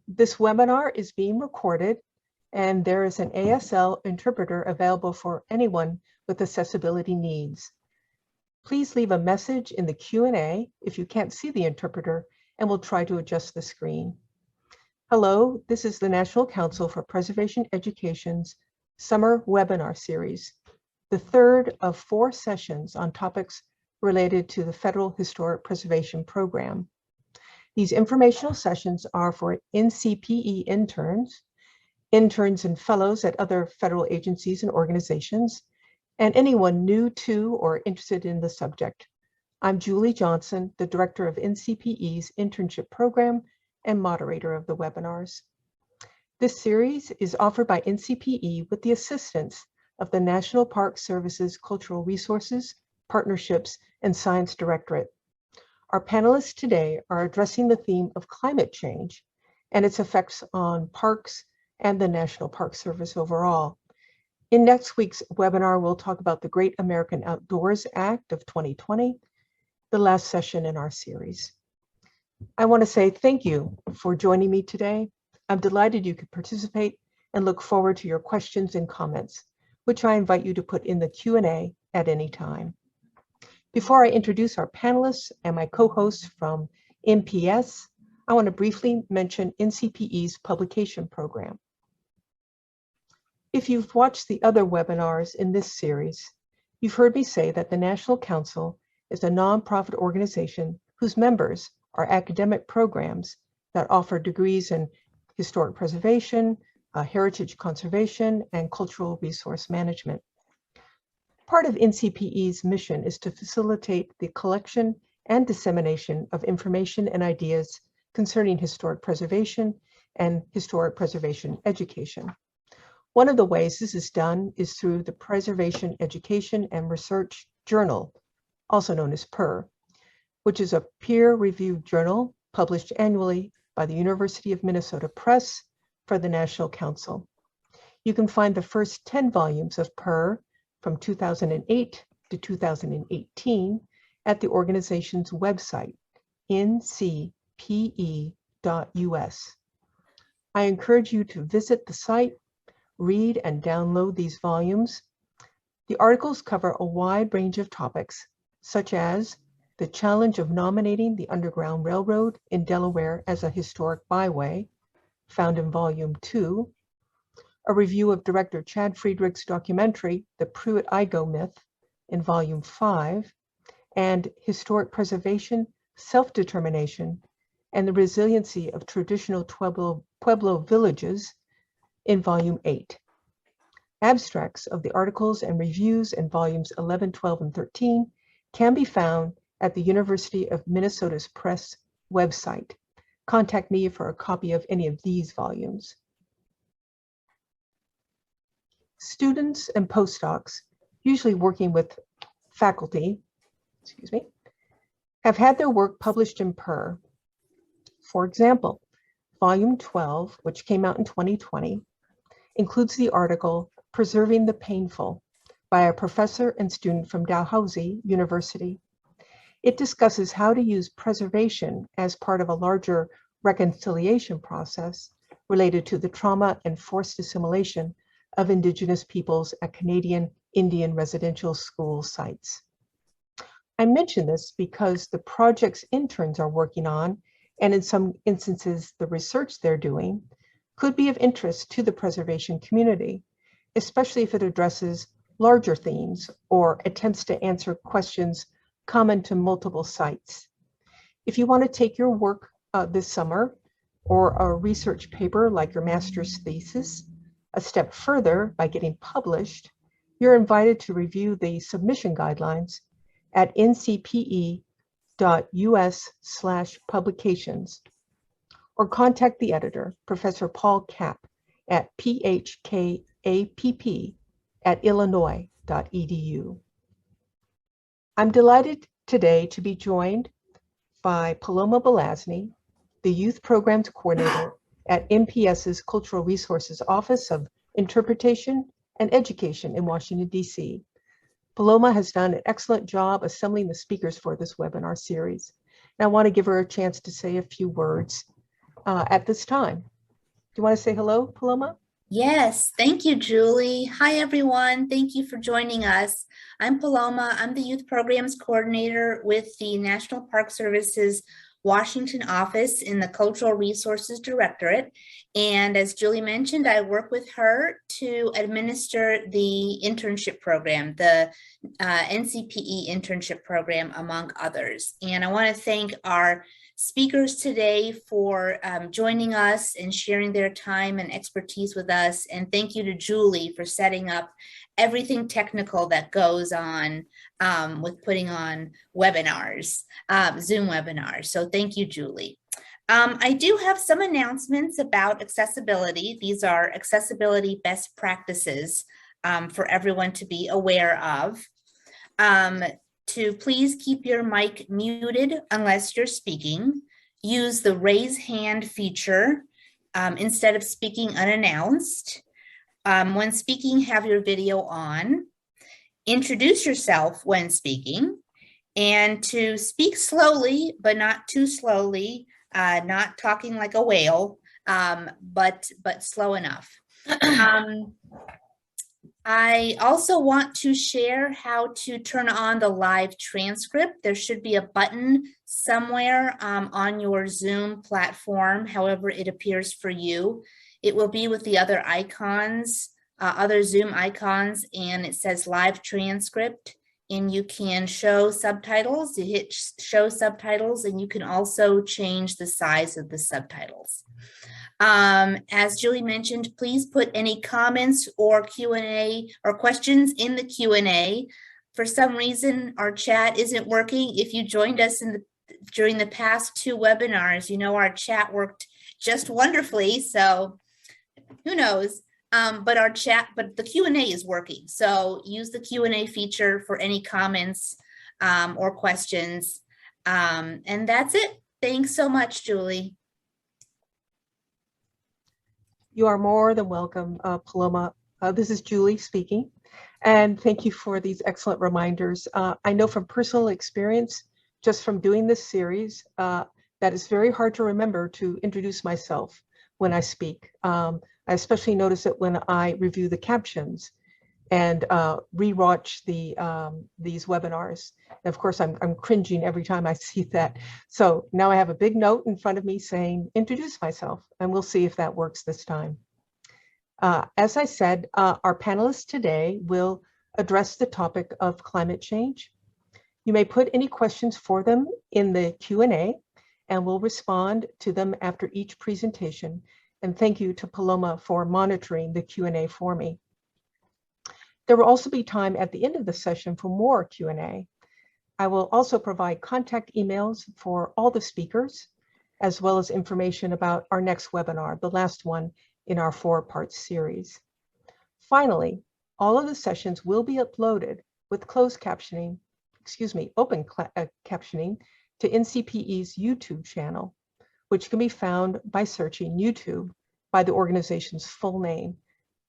This webinar is being recorded, and there is an ASL interpreter available for anyone with accessibility needs. Please leave a message in the Q&A if you can't see the interpreter, and we'll try to adjust the screen. Hello, this is the National Council for Preservation Education's Summer Webinar Series, the third of 4 sessions on topics related to the Federal Historic Preservation Program. These informational sessions are for Ncpe interns, interns and fellows at other federal agencies and organizations, and anyone new to or interested in the subject. I'm Julee Johnson, the director of Ncpe's Internship Program and moderator of the webinars. This series is offered by Ncpe with the assistance of the National Park Service's Cultural Resources, Partnerships, and Science Directorate. Our panelists today are addressing the theme of climate change and its effects on parks and the National Park Service overall. In next week's webinar, we'll talk about the Great American Outdoors Act of 2020, the last session in our series. I want to say thank you for joining me today. I'm delighted you could participate and look forward to your questions and comments, which I invite you to put in the Q&A at any time. Before I introduce our panelists and my co-hosts from MPS, I want to briefly mention Ncpe's publication program. If you've watched the other webinars in this series, you've heard me say that the National Council is a nonprofit organization whose members are academic programs that offer degrees in historic preservation, heritage conservation, and cultural resource management. Part of Ncpe's mission is to facilitate the collection and dissemination of information and ideas concerning historic preservation and historic preservation education. One of the ways this is done is through the Preservation Education and Research Journal, also known as PER, which is a peer-reviewed journal published annually by the University of Minnesota Press for the National Council. You can find the first 10 volumes of PER from 2008 to 2018 at the organization's website, ncpe.us. I encourage you to visit the site, read and download these volumes. The articles cover a wide range of topics, such as the challenge of nominating the Underground Railroad in Delaware as a historic byway, found in Volume 2, a review of director Chad Friedrich's documentary, The Pruitt-Igoe Myth, in Volume 5, and Historic Preservation, Self-Determination, and the Resiliency of Traditional Pueblo Villages, in Volume 8. Abstracts of the articles and reviews in Volumes 11, 12, and 13 can be found at the University of Minnesota's Press website. Contact me for a copy of any of these volumes. Students and postdocs, usually working with faculty, have had their work published in PER. For example, Volume 12, which came out in 2020, includes the article Preserving the Painful by a professor and student from Dalhousie University. It discusses how to use preservation as part of a larger reconciliation process related to the trauma and forced assimilation of Indigenous peoples at Canadian Indian residential school sites. I mention this because the projects interns are working on, and in some instances the research they're doing, could be of interest to the preservation community, especially if it addresses larger themes or attempts to answer questions common to multiple sites. If you want to take your work this summer, or a research paper like your master's thesis, a step further by getting published, you're invited to review the submission guidelines at ncpe.us/publications, or contact the editor, Professor Paul Kapp, at phkapp@illinois.edu. I'm delighted today to be joined by Paloma Bolasny, the Youth Programs Coordinator at MPS's Cultural Resources Office of Interpretation and Education in Washington, D.C. Paloma has done an excellent job assembling the speakers for this webinar series, and I want to give her a chance to say a few words. at this time. Do you want to say hello, Paloma? Yes, thank you, Julie. Hi, everyone. Thank you for joining us. I'm Paloma. I'm the Youth Programs Coordinator with the National Park Service's Washington office in the Cultural Resources Directorate. And as Julie mentioned, I work with her to administer the internship program, the Ncpe internship program, among others. And I want to thank our speakers today for joining us and sharing their time and expertise with us. And thank you to Julie for setting up everything technical that goes on with putting on webinars, Zoom webinars. So thank you, Julie. I do have some announcements about accessibility. These are accessibility best practices for everyone to be aware of. To please keep your mic muted unless you're speaking. Use the raise hand feature instead of speaking unannounced. When speaking, have your video on. Introduce yourself when speaking. And to speak slowly, but not too slowly, not talking like a whale, but slow enough. I also want to share how to turn on the live transcript. There should be a button somewhere on your Zoom platform, however it appears for you. It will be with the other icons, other Zoom icons, and it says live transcript. And you can show subtitles. You hit show subtitles, and you can also change the size of the subtitles. As Julie mentioned, please put any comments or Q&A or questions in the Q&A. For some reason, our chat isn't working. If you joined us during the past 2 webinars, you know our chat worked just wonderfully. So who knows? But the Q&A is working. So use the Q&A feature for any comments or questions. And that's it. Thanks so much, Julie. You are more than welcome, Paloma. This is Julie speaking, and thank you for these excellent reminders. I know from personal experience, just from doing this series, that it's very hard to remember to introduce myself when I speak. I especially notice it when I review the captions and rewatch these webinars. And of course, I'm cringing every time I see that. So now I have a big note in front of me saying, introduce myself, and we'll see if that works this time. As I said, our panelists today will address the topic of climate change. You may put any questions for them in the Q&A, and we'll respond to them after each presentation. And thank you to Paloma for monitoring the Q&A for me. There will also be time at the end of the session for more Q&A. I will also provide contact emails for all the speakers, as well as information about our next webinar, the last one in our 4-part series. Finally, all of the sessions will be uploaded with closed captioning, open captioning to Ncpe's YouTube channel, which can be found by searching YouTube by the organization's full name,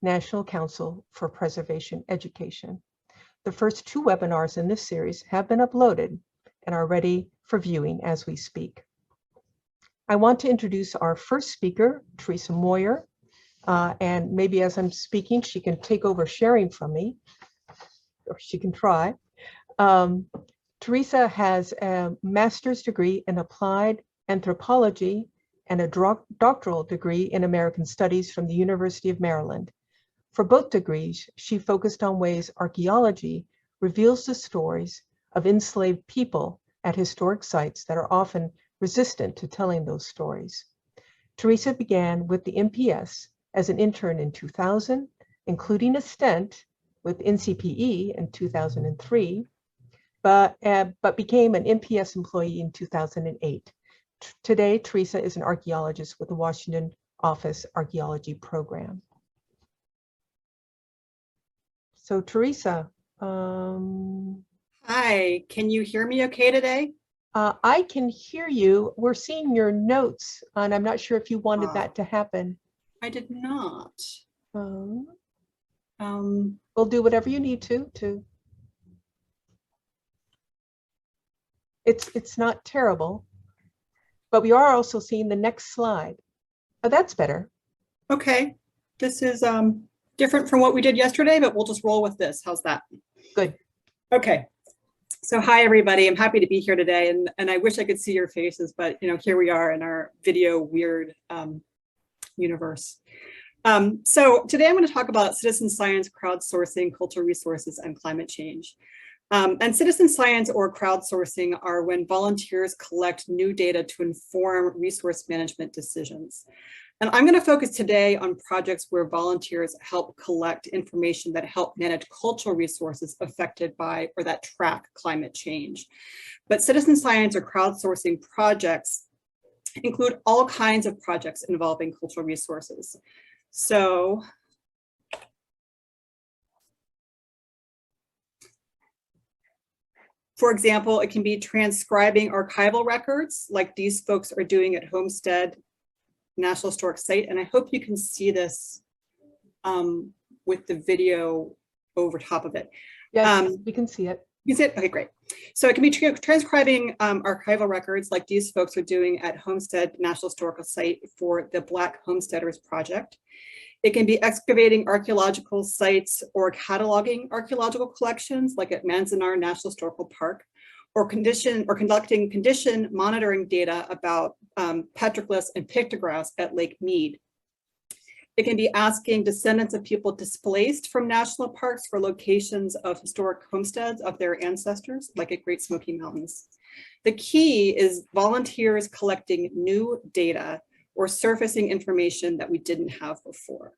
National Council for Preservation Education. The first 2 webinars in this series have been uploaded and are ready for viewing as we speak. I want to introduce our first speaker, Theresa Moyer, and maybe as I'm speaking, she can take over sharing from me, or she can try. Teresa has a master's degree in applied anthropology and a doctoral degree in American Studies from the University of Maryland. For both degrees, she focused on ways archaeology reveals the stories of enslaved people at historic sites that are often resistant to telling those stories. Teresa began with the NPS as an intern in 2000, including a stint with Ncpe in 2003, but became an NPS employee in 2008. Today, Teresa is an archaeologist with the Washington Office Archeology Program. So Teresa. Hi, can you hear me okay today? I can hear you. We're seeing your notes, and I'm not sure if you wanted that to happen. I did not. We'll do whatever you need to. It's not terrible, but we are also seeing the next slide. Oh, that's better. Okay, this is different from what we did yesterday, but we'll just roll with this. How's that? Good. Okay. So hi, everybody. I'm happy to be here today, and I wish I could see your faces, but here we are in our video weird universe. So today I'm going to talk about citizen science, crowdsourcing, cultural resources, and climate change. And citizen science or crowdsourcing are when volunteers collect new data to inform resource management decisions. And I'm going to focus today on projects where volunteers help collect information that help manage cultural resources affected by or that track climate change. But citizen science or crowdsourcing projects include all kinds of projects involving cultural resources. So for example, it can be transcribing archival records like these folks are doing at Homestead National Historic Site. And I hope you can see this with the video over top of it. Yes, we can see it. You see it? Okay, great. So it can be transcribing archival records like these folks are doing at Homestead National Historical Site for the Black Homesteaders Project. It can be excavating archaeological sites or cataloging archaeological collections like at Manzanar National Historical Park, or conducting condition monitoring data about petroglyphs and pictographs at Lake Mead. It can be asking descendants of people displaced from national parks for locations of historic homesteads of their ancestors, like at Great Smoky Mountains. The key is volunteers collecting new data or surfacing information that we didn't have before.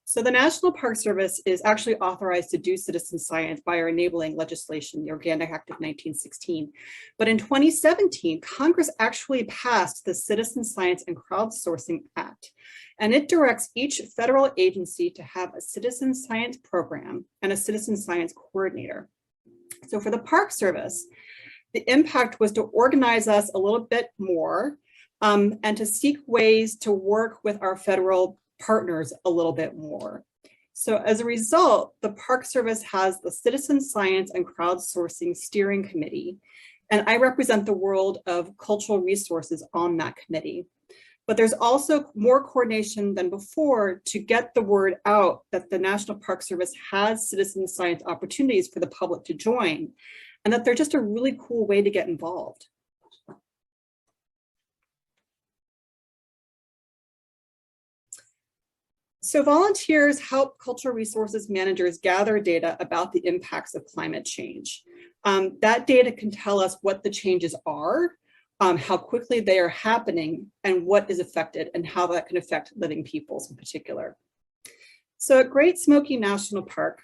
So the National Park Service is actually authorized to do citizen science by our enabling legislation, the Organic Act of 1916. But in 2017, Congress actually passed the Citizen Science and Crowdsourcing Act, and it directs each federal agency to have a citizen science program and a citizen science coordinator. So for the Park Service, the impact was to organize us a little bit more and to seek ways to work with our federal partners a little bit more. So as a result, the Park Service has the Citizen Science and Crowdsourcing Steering Committee, and I represent the world of cultural resources on that committee. But there's also more coordination than before to get the word out that the National Park Service has citizen science opportunities for the public to join, and that they're just a really cool way to get involved. So volunteers help cultural resources managers gather data about the impacts of climate change. That data can tell us what the changes are, how quickly they are happening, and what is affected and how that can affect living peoples in particular. So at Great Smoky National Park,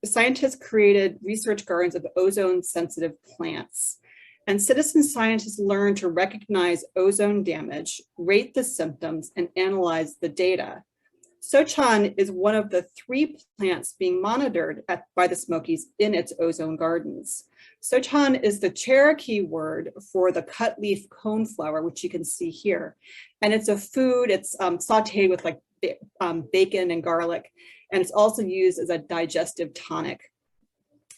scientists created research gardens of ozone-sensitive plants. And citizen scientists learned to recognize ozone damage, rate the symptoms, and analyze the data. Sochan is one of the 3 plants being monitored by the Smokies in its ozone gardens. Sochan is the Cherokee word for the cut leaf coneflower, which you can see here. And it's a food, it's sauteed with like bacon and garlic, and it's also used as a digestive tonic.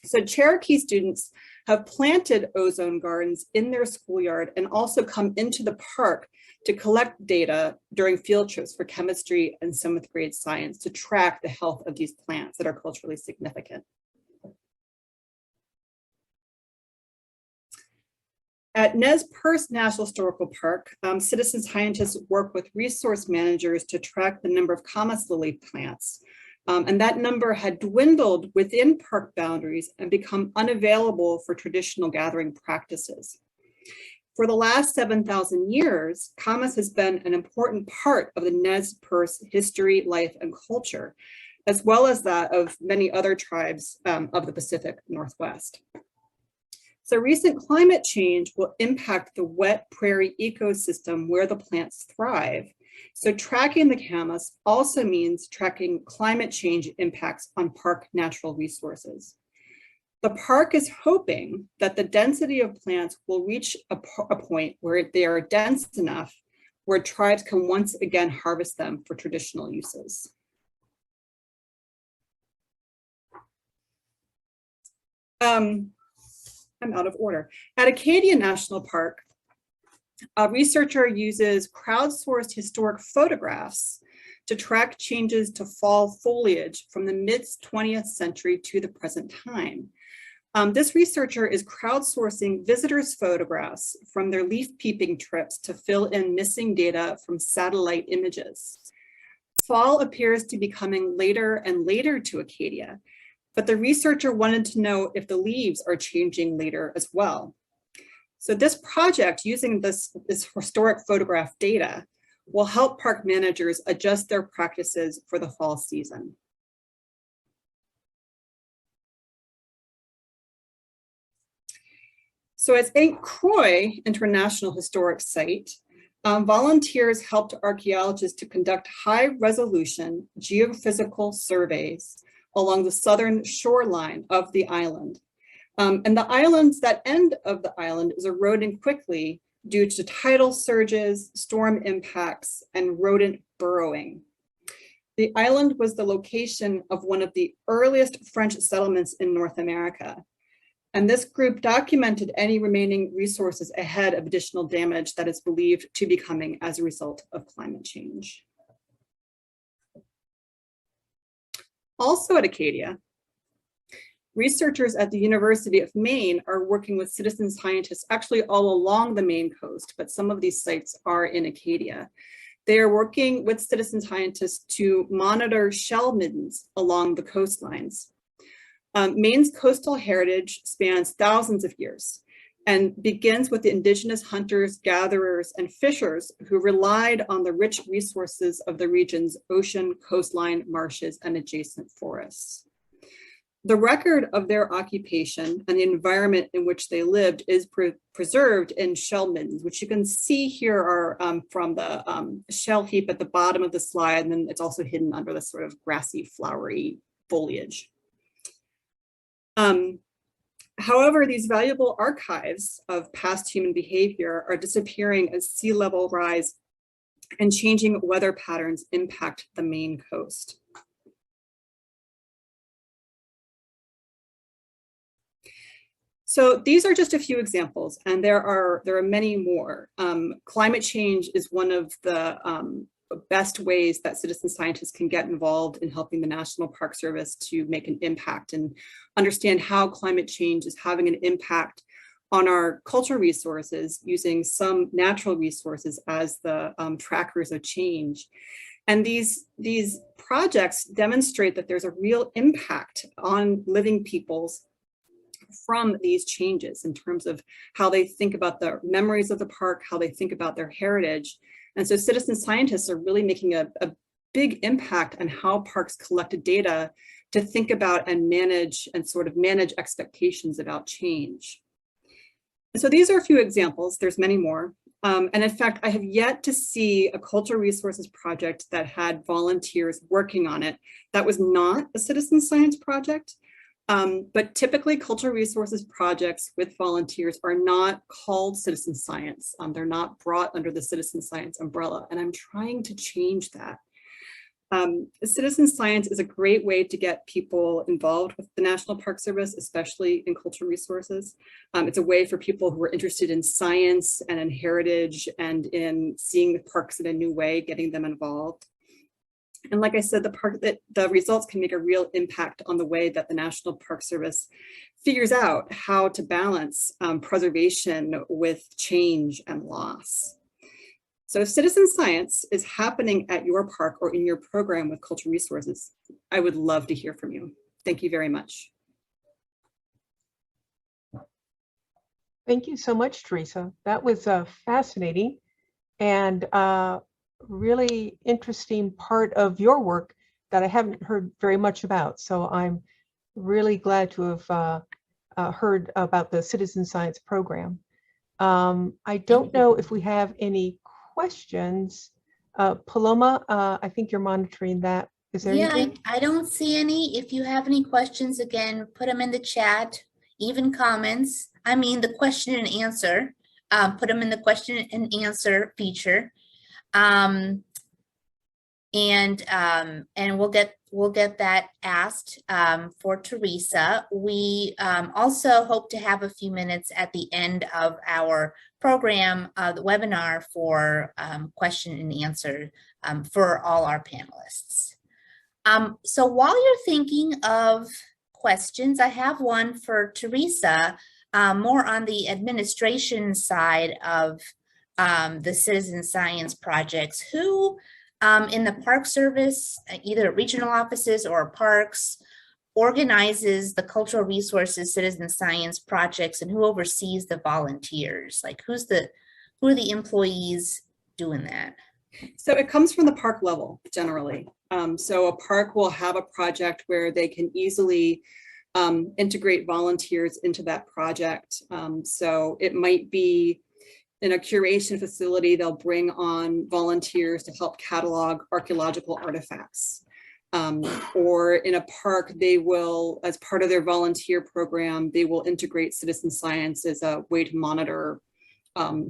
So Cherokee students have planted ozone gardens in their schoolyard and also come into the park to collect data during field trips for chemistry and 7th grade science to track the health of these plants that are culturally significant. At Nez Perce National Historical Park, citizen scientists work with resource managers to track the number of camas lily plants. And that number had dwindled within park boundaries and become unavailable for traditional gathering practices. For the last 7,000 years, camas has been an important part of the Nez Perce history, life, and culture, as well as that of many other tribes of the Pacific Northwest. So recent climate change will impact the wet prairie ecosystem where the plants thrive. So tracking the camas also means tracking climate change impacts on park natural resources. The park is hoping that the density of plants will reach a point where they are dense enough where tribes can once again harvest them for traditional uses. I'm out of order. At Acadia National Park, A researcher uses crowdsourced historic photographs to track changes to fall foliage from the mid-20th century to the present time. This researcher is crowdsourcing visitors' photographs from their leaf peeping trips to fill in missing data from satellite images. Fall appears to be coming later and later to Acadia, but the researcher wanted to know if the leaves are changing later as well. So this project, using this historic photograph data, will help park managers adjust their practices for the fall season. So at St. Croix International Historic Site, volunteers helped archaeologists to conduct high-resolution geophysical surveys along the southern shoreline of the island. And the islands, that end of the island is eroding quickly due to tidal surges, storm impacts, and rodent burrowing. The island was the location of one of the earliest French settlements in North America. And this group documented any remaining resources ahead of additional damage that is believed to be coming as a result of climate change. Also at Acadia, researchers at the University of Maine are working with citizen scientists actually all along the Maine coast, but some of these sites are in Acadia. They are working with citizen scientists to monitor shell middens along the coastlines. Maine's coastal heritage spans thousands of years and begins with the indigenous hunters, gatherers, and fishers who relied on the rich resources of the region's ocean, coastline, marshes, and adjacent forests. The record of their occupation and the environment in which they lived is preserved in shell middens, which you can see here are from the shell heap at the bottom of the slide, and then it's also hidden under the sort of grassy, flowery foliage. However, these valuable archives of past human behavior are disappearing as sea level rise and changing weather patterns impact the Maine coast. So these are just a few examples, and there are many more. Climate change is one of the best ways that citizen scientists can get involved in helping the National Park Service to make an impact and understand how climate change is having an impact on our cultural resources using some natural resources as the trackers of change. And these projects demonstrate that there's a real impact on living peoples from these changes in terms of how they think about the memories of the park, how they think about their heritage. And so citizen scientists are really making a big impact on how parks collected data to think about and manage expectations about change. So these are a few examples, there's many more. And in fact, I have yet to see a cultural resources project that had volunteers working on it that was not a citizen science project. But typically cultural resources projects with volunteers are not called citizen science. They're not brought under the citizen science umbrella, and I'm trying to change that. Citizen science is a great way to get people involved with the National Park Service, especially in cultural resources. It's a way for people who are interested in science and in heritage and in seeing the parks in a new way, getting them involved. And like I said, the results can make a real impact on the way that the National Park Service figures out how to balance preservation with change and loss. So if citizen science is happening at your park or in your program with cultural resources, I would love to hear from you. Thank you very much. Thank you so much, Teresa. That was fascinating and really interesting part of your work that I haven't heard very much about. So I'm really glad to have heard about the citizen science program. I don't know if we have any questions. Paloma, I think you're monitoring that. Is there anything? I don't see any. If you have any questions, again, put them in the chat, even comments. I mean, the question and answer, put them in the question and answer feature. and we'll get that asked for Teresa. We also hope to have a few minutes at the end of our program, the webinar, for question and answer for all our panelists. So while you're thinking of questions, I have one for Teresa, more on the administration side of the citizen science projects. Who in the Park Service, either regional offices or parks, organizes the cultural resources citizen science projects, and who oversees the volunteers? Like who are the employees doing that? So it comes from the park level generally. So a park will have a project where they can easily integrate volunteers into that project. So it might be in a curation facility, they'll bring on volunteers to help catalog archaeological artifacts. Or in a park, they will, as part of their volunteer program, they will integrate citizen science as a way to monitor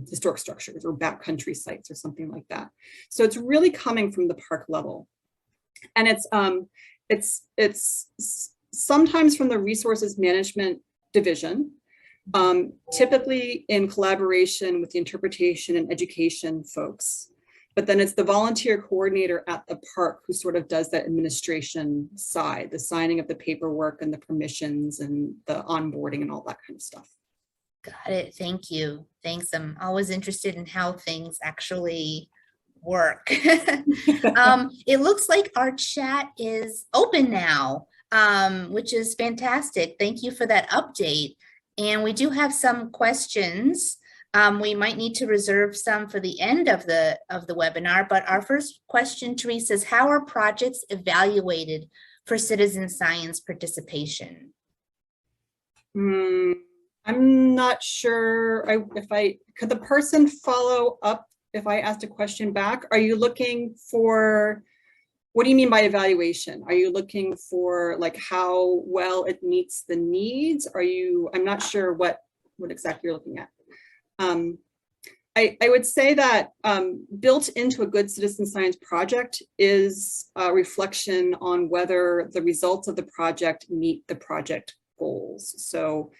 historic structures or backcountry sites or something like that. So it's really coming from the park level. And it's sometimes from the resources management division, typically in collaboration with the interpretation and education folks. But then it's the volunteer coordinator at the park who sort of does that administration side, the signing of the paperwork and the permissions and the onboarding and all that kind of stuff. Got it. Thank you. Thanks. I'm always interested in how things actually work. It looks like our chat is open now, which is fantastic. Thank you for that update. And we do have some questions. We might need to reserve some for the end of the webinar, but our first question, Teresa, is how are projects evaluated for citizen science participation? I'm not sure could the person follow up if I asked a question back? Are you looking for, what do you mean by evaluation? Are you looking for like how well it meets the needs? I'm not sure what exactly you're looking at. I would say that built into a good citizen science project is a reflection on whether the results of the project meet the project goals. So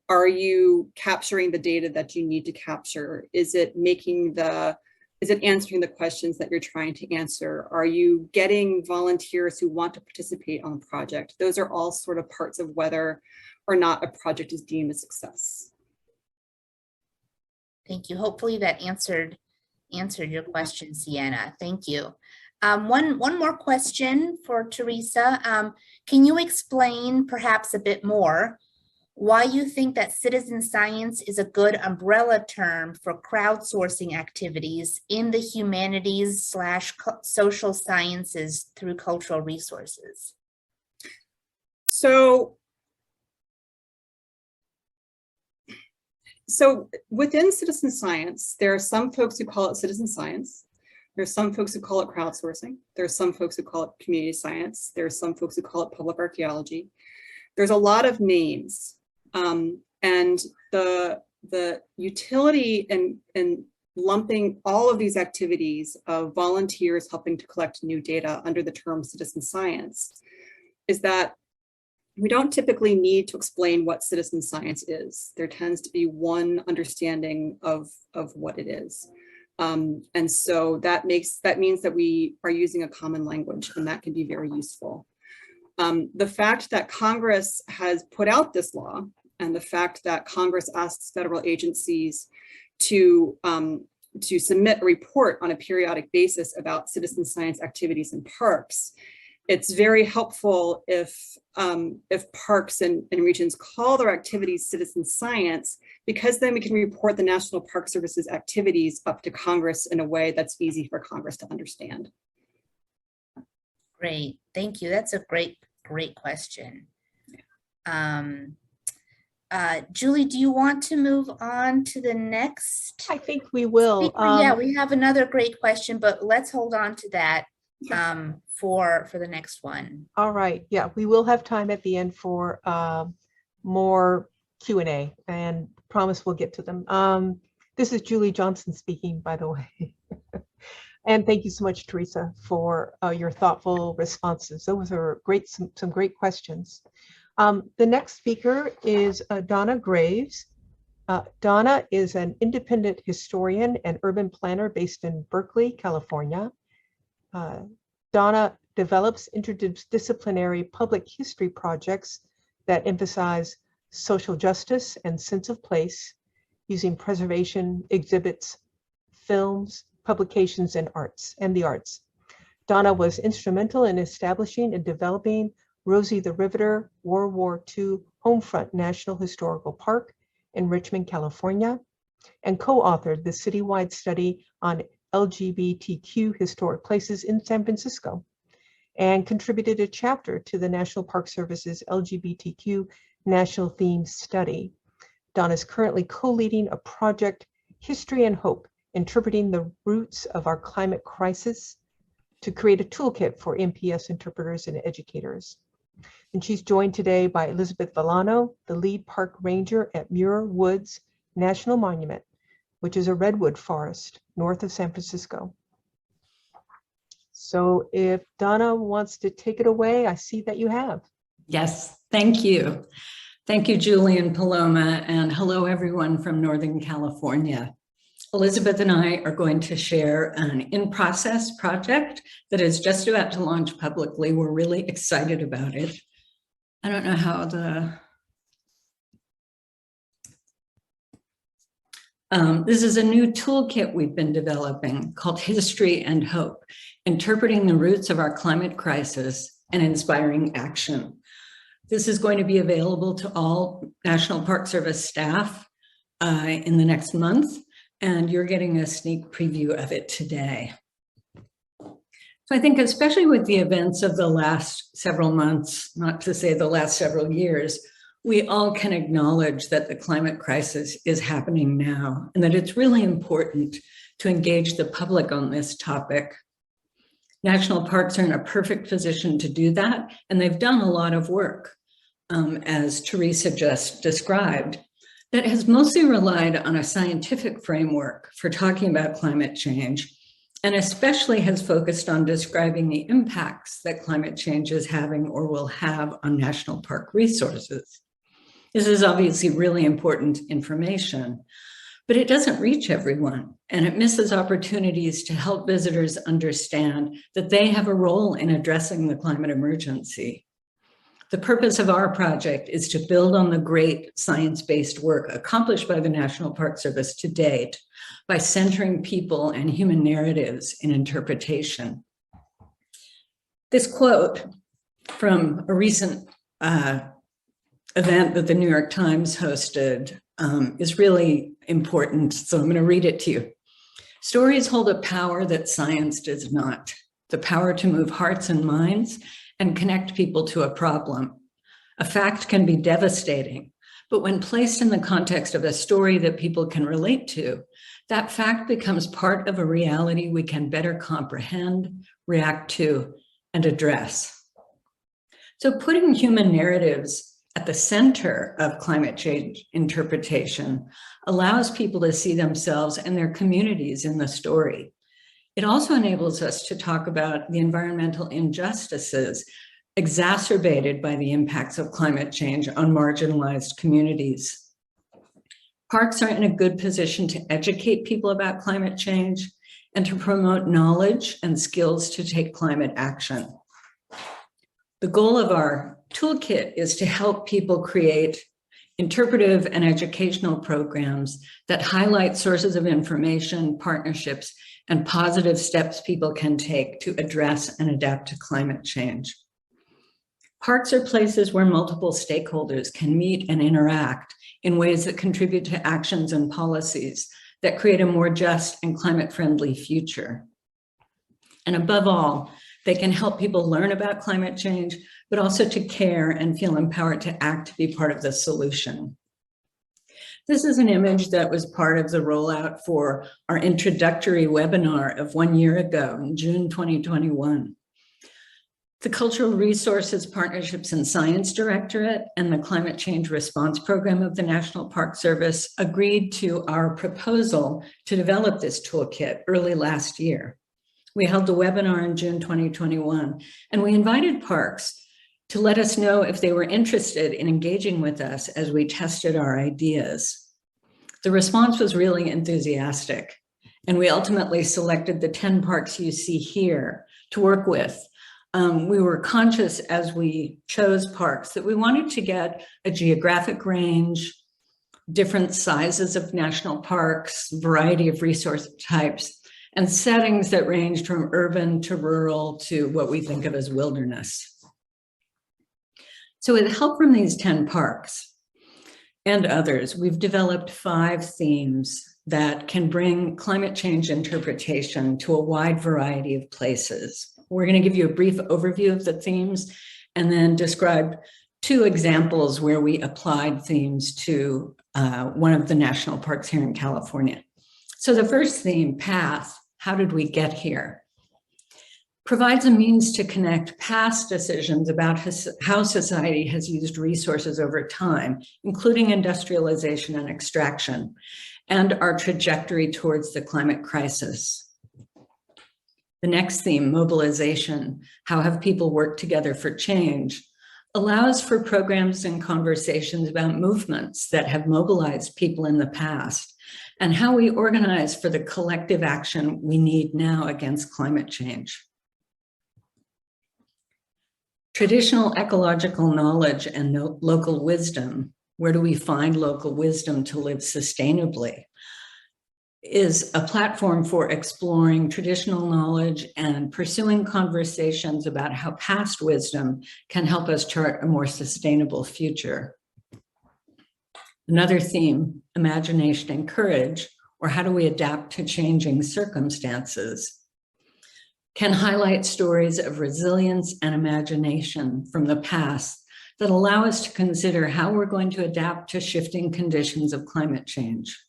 are you capturing the data that you need to capture? Is it answering the questions that you're trying to answer? Are you getting volunteers who want to participate on the project? Those are all sort of parts of whether or not a project is deemed a success. Thank you. Hopefully that answered your question, Sienna. Thank you. One more question for Teresa. Can you explain perhaps a bit more why you think that citizen science is a good umbrella term for crowdsourcing activities in the humanities / social sciences through cultural resources? So within citizen science, there are some folks who call it citizen science. There's some folks who call it crowdsourcing. There's some folks who call it community science. There's some folks who call it public archaeology. There's a lot of names. And the utility in lumping all of these activities of volunteers helping to collect new data under the term citizen science is that we don't typically need to explain what citizen science is. There tends to be one understanding of what it is. And so that means that we are using a common language, and that can be very useful. The fact that Congress has put out this law, and the fact that Congress asks federal agencies to submit a report on a periodic basis about citizen science activities in parks, it's very helpful if parks and regions call their activities citizen science, because then we can report the National Park Service's activities up to Congress in a way that's easy for Congress to understand. Great, thank you. That's a great question. Julie, do you want to move on to the next? I think we will. Yeah, we have another great question, but let's hold on to that for the next one. All right. Yeah, we will have time at the end for more Q&A, and promise we'll get to them. This is Julie Johnson speaking, by the way. And thank you so much, Teresa, for your thoughtful responses. Those are great, some great questions. The next speaker is Donna Graves. Donna is an independent historian and urban planner based in Berkeley, California. Donna develops interdisciplinary public history projects that emphasize social justice and sense of place using preservation, exhibits, films, publications, and the arts. Donna was instrumental in establishing and developing Rosie the Riveter World War II Homefront National Historical Park in Richmond, California, and co-authored the citywide study on LGBTQ historic places in San Francisco, and contributed a chapter to the National Park Service's LGBTQ National Themes Study. Donna is currently co-leading a project, History and Hope, Interpreting the Roots of Our Climate Crisis, to create a toolkit for MPS interpreters and educators. And she's joined today by Elizabeth Villano, the lead park ranger at Muir Woods National Monument, which is a redwood forest north of San Francisco. So if Donna wants to take it away, I see that you have. Yes, thank you. Thank you, Julie and Paloma, and hello everyone from Northern California. Elizabeth and I are going to share an in-process project that is just about to launch publicly. We're really excited about it. I don't know how this is a new toolkit we've been developing called History and Hope, Interpreting the Roots of Our Climate Crisis and Inspiring Action. This is going to be available to all National Park Service staff in the next month, and you're getting a sneak preview of it today. So I think especially with the events of the last several months, not to say the last several years, we all can acknowledge that the climate crisis is happening now and that it's really important to engage the public on this topic. National parks are in a perfect position to do that, and they've done a lot of work, as Teresa just described, that has mostly relied on a scientific framework for talking about climate change, and especially has focused on describing the impacts that climate change is having or will have on national park resources. This is obviously really important information, but it doesn't reach everyone, and it misses opportunities to help visitors understand that they have a role in addressing the climate emergency. The purpose of our project is to build on the great science-based work accomplished by the National Park Service to date by centering people and human narratives in interpretation. This quote from a recent event that the New York Times hosted is really important, so I'm going to read it to you. Stories hold a power that science does not, the power to move hearts and minds and connect people to a problem. A fact can be devastating, but when placed in the context of a story that people can relate to, that fact becomes part of a reality we can better comprehend, react to, and address. So putting human narratives at the center of climate change interpretation allows people to see themselves and their communities in the story. It also enables us to talk about the environmental injustices exacerbated by the impacts of climate change on marginalized communities. Parks are in a good position to educate people about climate change and to promote knowledge and skills to take climate action. The goal of our toolkit is to help people create interpretive and educational programs that highlight sources of information, partnerships, and positive steps people can take to address and adapt to climate change. Parks are places where multiple stakeholders can meet and interact in ways that contribute to actions and policies that create a more just and climate-friendly future. And above all, they can help people learn about climate change, but also to care and feel empowered to act to be part of the solution. This is an image that was part of the rollout for our introductory webinar of 1 year ago in June 2021. The Cultural Resources, Partnerships and Science Directorate and the Climate Change Response Program of the National Park Service agreed to our proposal to develop this toolkit early last year. We held a webinar in June 2021, and we invited parks to let us know if they were interested in engaging with us as we tested our ideas. The response was really enthusiastic, and we ultimately selected the 10 parks you see here to work with. We were conscious as we chose parks that we wanted to get a geographic range, different sizes of national parks, variety of resource types, and settings that ranged from urban to rural to what we think of as wilderness. So with help from these 10 parks and others, we've developed 5 themes that can bring climate change interpretation to a wide variety of places. We're going to give you a brief overview of the themes and then describe 2 examples where we applied themes to one of the national parks here in California. So the first theme, path, how did we get here, provides a means to connect past decisions about how society has used resources over time, including industrialization and extraction, and our trajectory towards the climate crisis. The next theme, mobilization, how have people worked together for change, allows for programs and conversations about movements that have mobilized people in the past and how we organize for the collective action we need now against climate change. Traditional ecological knowledge and local wisdom, where do we find local wisdom to live sustainably, is a platform for exploring traditional knowledge and pursuing conversations about how past wisdom can help us chart a more sustainable future. Another theme, imagination and courage, or how do we adapt to changing circumstances, can highlight stories of resilience and imagination from the past that allow us to consider how we're going to adapt to shifting conditions of climate change.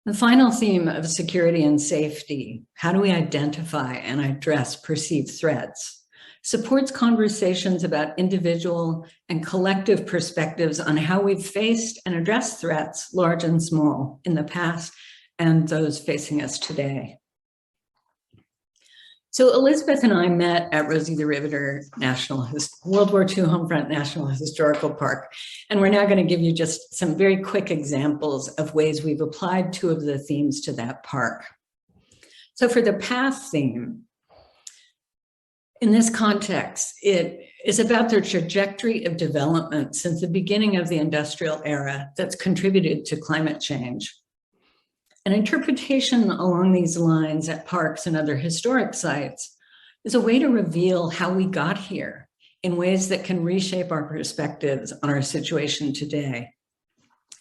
The final theme of security and safety, how do we identify and address perceived threats, supports conversations about individual and collective perspectives on how we've faced and addressed threats, large and small, in the past and those facing us today. So Elizabeth and I met at Rosie the Riveter World War II Homefront National Historical Park, and we're now going to give you just some very quick examples of ways we've applied 2 of the themes to that park. So for the path theme, in this context, it is about the trajectory of development since the beginning of the industrial era that's contributed to climate change. An interpretation along these lines at parks and other historic sites is a way to reveal how we got here in ways that can reshape our perspectives on our situation today.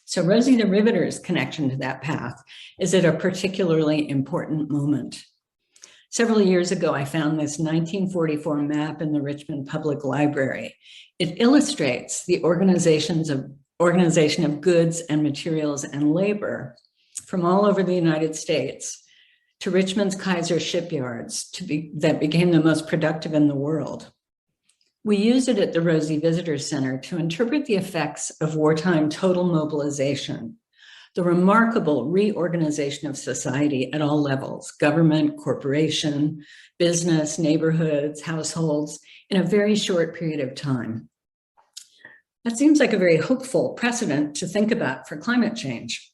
So Rosie the Riveter's connection to that path is at a particularly important moment. Several years ago, I found this 1944 map in the Richmond Public Library. It illustrates the organization of goods and materials and labor from all over the United States to Richmond's Kaiser shipyards that became the most productive in the world. We use it at the Rosie Visitor Center to interpret the effects of wartime total mobilization, the remarkable reorganization of society at all levels, government, corporation, business, neighborhoods, households, in a very short period of time. That seems like a very hopeful precedent to think about for climate change.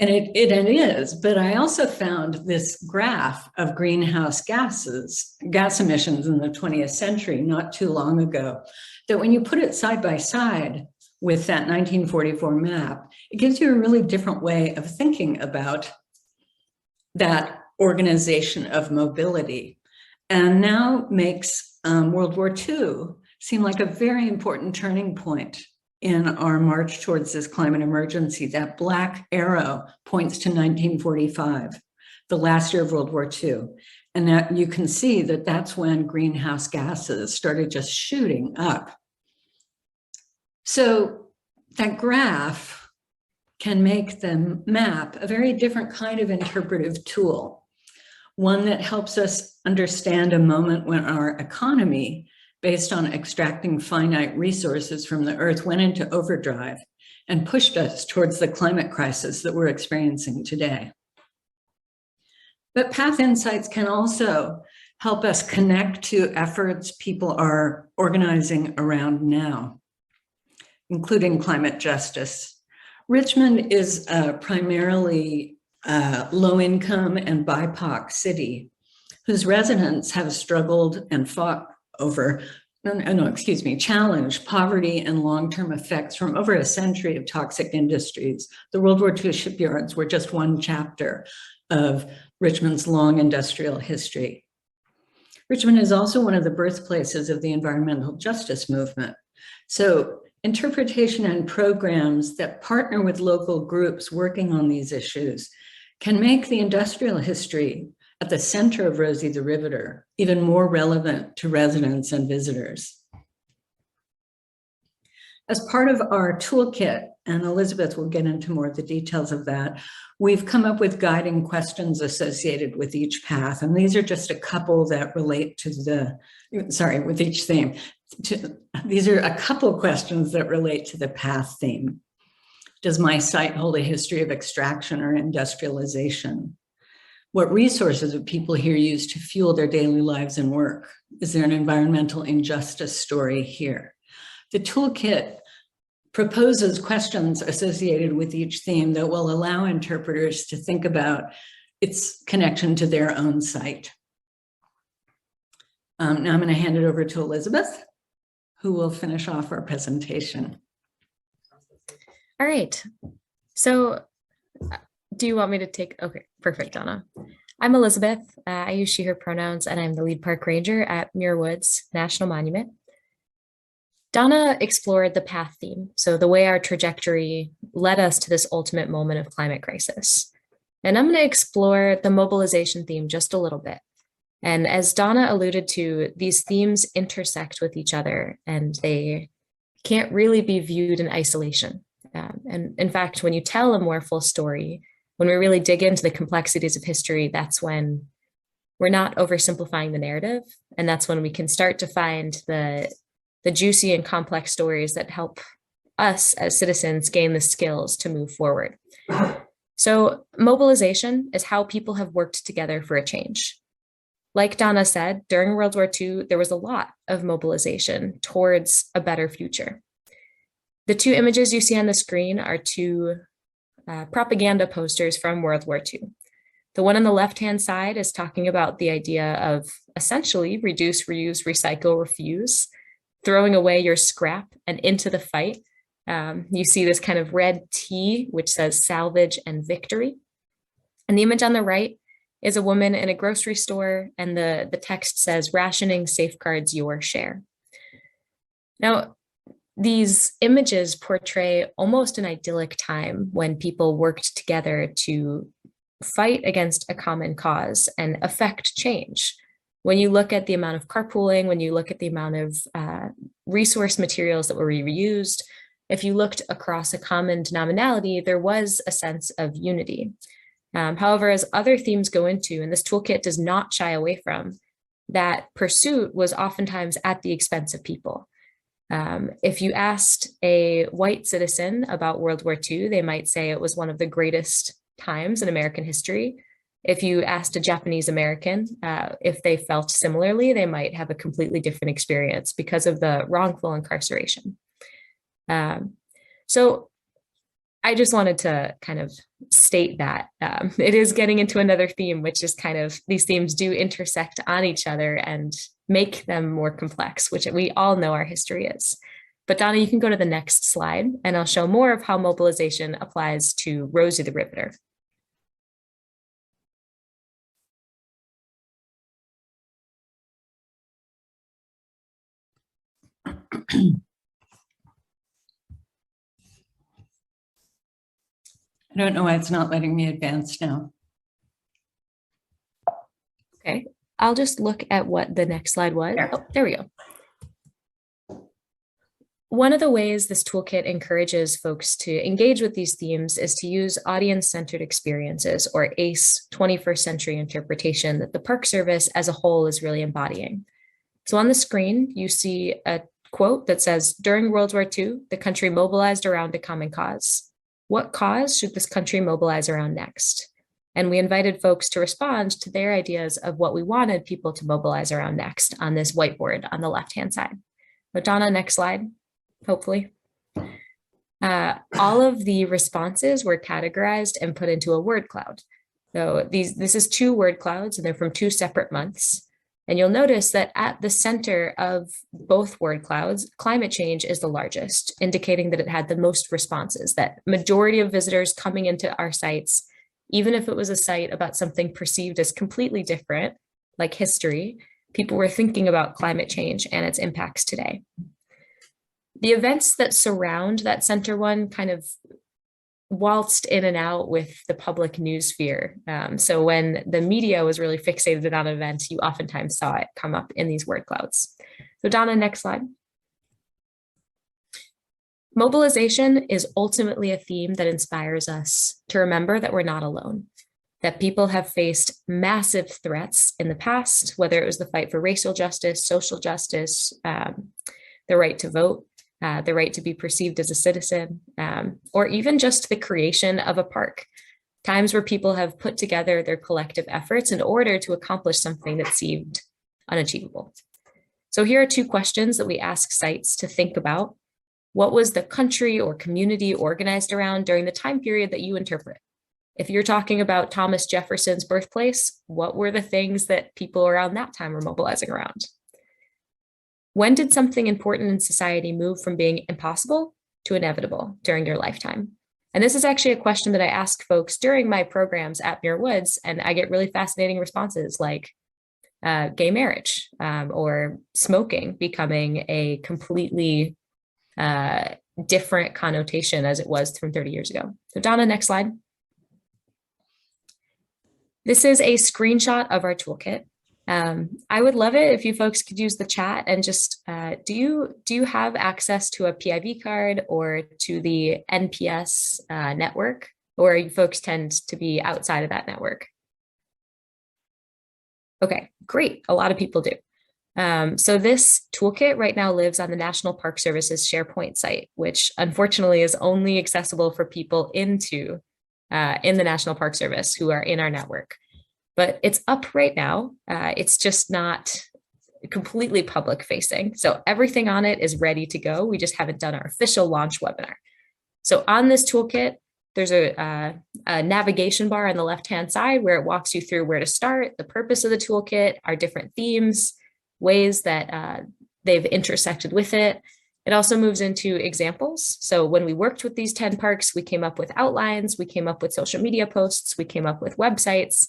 And it is, but I also found this graph of greenhouse gas emissions in the 20th century not too long ago, that when you put it side by side with that 1944 map, it gives you a really different way of thinking about that organization of mobility, and now makes World War II seem like a very important turning point in our march towards this climate emergency. That black arrow points to 1945, the last year of World War II. And that you can see that that's when greenhouse gases started just shooting up. So that graph can make the map a very different kind of interpretive tool, one that helps us understand a moment when our economy, based on extracting finite resources from the earth, went into overdrive and pushed us towards the climate crisis that we're experiencing today. But path insights can also help us connect to efforts people are organizing around now, including climate justice. Richmond is a primarily low-income and BIPOC city whose residents have struggled and fought over, challenged poverty and long-term effects from over a century of toxic industries. The World War II shipyards were just one chapter of Richmond's long industrial history. Richmond is also one of the birthplaces of the environmental justice movement. So interpretation and programs that partner with local groups working on these issues can make the industrial history at the center of Rosie the Riveter even more relevant to residents and visitors. As part of our toolkit, and Elizabeth will get into more of the details of that, we've come up with guiding questions associated with each path. And these are just a couple that relate to with each theme. These are a couple questions that relate to the path theme. Does my site hold a history of extraction or industrialization? What resources do people here use to fuel their daily lives and work? Is there an environmental injustice story here? The toolkit proposes questions associated with each theme that will allow interpreters to think about its connection to their own site. Now I'm going to hand it over to Elizabeth, who will finish off our presentation. All right. So do you want me to take? Okay, perfect, Donna. I'm Elizabeth. I use she, her pronouns, and I'm the lead park ranger at Muir Woods National Monument. Donna explored the path theme, so the way our trajectory led us to this ultimate moment of climate crisis. And I'm going to explore the mobilization theme just a little bit. And as Donna alluded to, these themes intersect with each other, and they can't really be viewed in isolation. And in fact, when you tell a more full story, when we really dig into the complexities of history, that's when we're not oversimplifying the narrative. And that's when we can start to find the juicy and complex stories that help us as citizens gain the skills to move forward. So mobilization is how people have worked together for a change. Like Donna said, during World War II, there was a lot of mobilization towards a better future. The two images you see on the screen are two propaganda posters from World War II. The one on the left-hand side is talking about the idea of essentially reduce, reuse, recycle, refuse, throwing away your scrap and into the fight. You see this kind of red T, which says salvage and victory. And the image on the right is a woman in a grocery store, and the text says, rationing safeguards your share. Now, these images portray almost an idyllic time when people worked together to fight against a common cause and affect change. When you look at the amount of carpooling, when you look at the amount of resource materials that were reused, if you looked across a common denominality, there was a sense of unity. However, as other themes go into, and this toolkit does not shy away from, that pursuit was oftentimes at the expense of people. If you asked a white citizen about World War II, they might say it was one of the greatest times in American history. If you asked a Japanese American if they felt similarly, they might have a completely different experience because of the wrongful incarceration. So I just wanted to kind of state that it is getting into another theme, which is kind of these themes do intersect on each other and make them more complex, which we all know our history is. But Donna, you can go to the next slide and I'll show more of how mobilization applies to Rosie the Riveter. I don't know why it's not letting me advance now. Okay, I'll just look at what the next slide was. Oh, there we go. One of the ways this toolkit encourages folks to engage with these themes is to use audience-centered experiences, or ACE 21st century interpretation that the Park Service as a whole is really embodying. So on the screen, you see a quote that says, during World War II, the country mobilized around a common cause. What cause should this country mobilize around next? And we invited folks to respond to their ideas of what we wanted people to mobilize around next on this whiteboard on the left-hand side. So Donna, next slide, hopefully. All of the responses were categorized and put into a word cloud. So this is 2 word clouds, and they're from 2 separate months. And you'll notice that at the center of both word clouds, climate change is the largest, indicating that it had the most responses, that majority of visitors coming into our sites, even if it was a site about something perceived as completely different, like history, people were thinking about climate change and its impacts today. The events that surround that center one kind of waltzed in and out with the public news sphere. So when the media was really fixated on events, you oftentimes saw it come up in these word clouds. So Donna, next slide. Mobilization is ultimately a theme that inspires us to remember that we're not alone, that people have faced massive threats in the past, whether it was the fight for racial justice, social justice, the right to vote, the right to be perceived as a citizen, or even just the creation of a park. Times where people have put together their collective efforts in order to accomplish something that seemed unachievable. So here are 2 questions that we ask sites to think about. What was the country or community organized around during the time period that you interpret? If you're talking about Thomas Jefferson's birthplace, what were the things that people around that time were mobilizing around? When did something important in society move from being impossible to inevitable during your lifetime? And this is actually a question that I ask folks during my programs at Muir Woods, and I get really fascinating responses like gay marriage or smoking becoming a completely different connotation as it was from 30 years ago. So Donna, next slide. This is a screenshot of our toolkit. I would love it if you folks could use the chat and just, do you have access to a PIV card or to the NPS network, or you folks tend to be outside of that network? Okay, great. A lot of people do. So this toolkit right now lives on the National Park Service's SharePoint site, which unfortunately is only accessible for people in the National Park Service who are in our network. But it's up right now. It's just not completely public facing. So everything on it is ready to go. We just haven't done our official launch webinar. So on this toolkit, there's a navigation bar on the left-hand side where it walks you through where to start, the purpose of the toolkit, our different themes, ways that they've intersected with it. It also moves into examples. So when we worked with these 10 parks, we came up with outlines, we came up with social media posts, we came up with websites.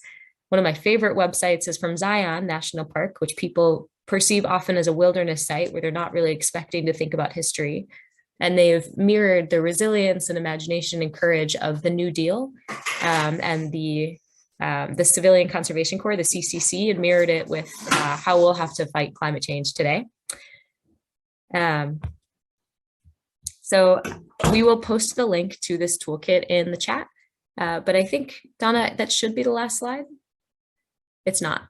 One of my favorite websites is from Zion National Park, which people perceive often as a wilderness site where they're not really expecting to think about history. And they've mirrored the resilience and imagination and courage of the New Deal and the Civilian Conservation Corps, the CCC, and mirrored it with how we'll have to fight climate change today. So we will post the link to this toolkit in the chat, but I think, Donna, that should be the last slide. It's not.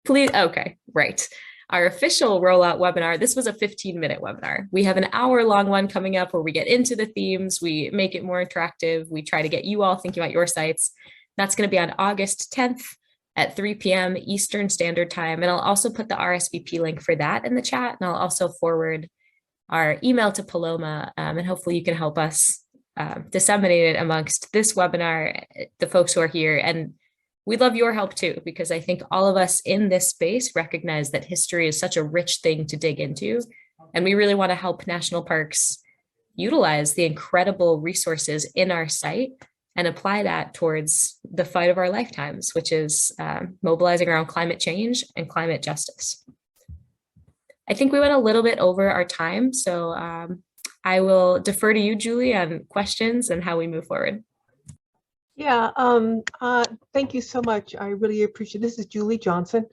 Please, okay, right. Our official rollout webinar, this was a 15-minute webinar. We have an hour-long one coming up where we get into the themes, we make it more interactive, we try to get you all thinking about your sites. That's going to be on August 10th at 3 p.m. Eastern Standard Time. And I'll also put the RSVP link for that in the chat. And I'll also forward our email to Paloma, and hopefully you can help us disseminate it amongst this webinar, the folks who are here. And we'd love your help too, because I think all of us in this space recognize that history is such a rich thing to dig into. And we really want to help national parks utilize the incredible resources in our site and apply that towards the fight of our lifetimes, which is mobilizing around climate change and climate justice. I think we went a little bit over our time, so I will defer to you, Julie, on questions and how we move forward. Yeah, thank you so much. I really appreciate it. This is Julie Johnson.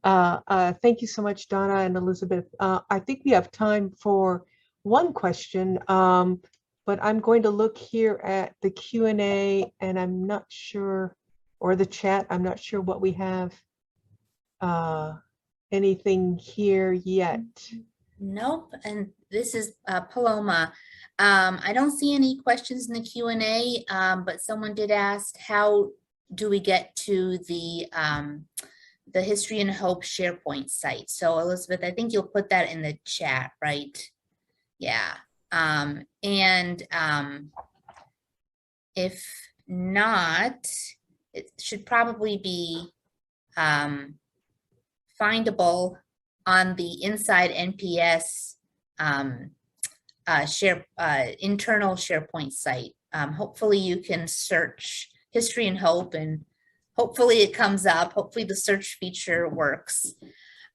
Thank you so much, Donna and Elizabeth. I think we have time for one question, but I'm going to look here at the Q&A and I'm not sure, or the chat, I'm not sure what we have anything here yet. Nope, and this is Paloma. I don't see any questions in the Q&A, but someone did ask, how do we get to the History and Hope SharePoint site? So Elizabeth, I think you'll put that in the chat, right? Yeah. If not, it should probably be findable on the Inside NPS internal SharePoint site. Hopefully you can search History and Hope, and hopefully it comes up. Hopefully the search feature works.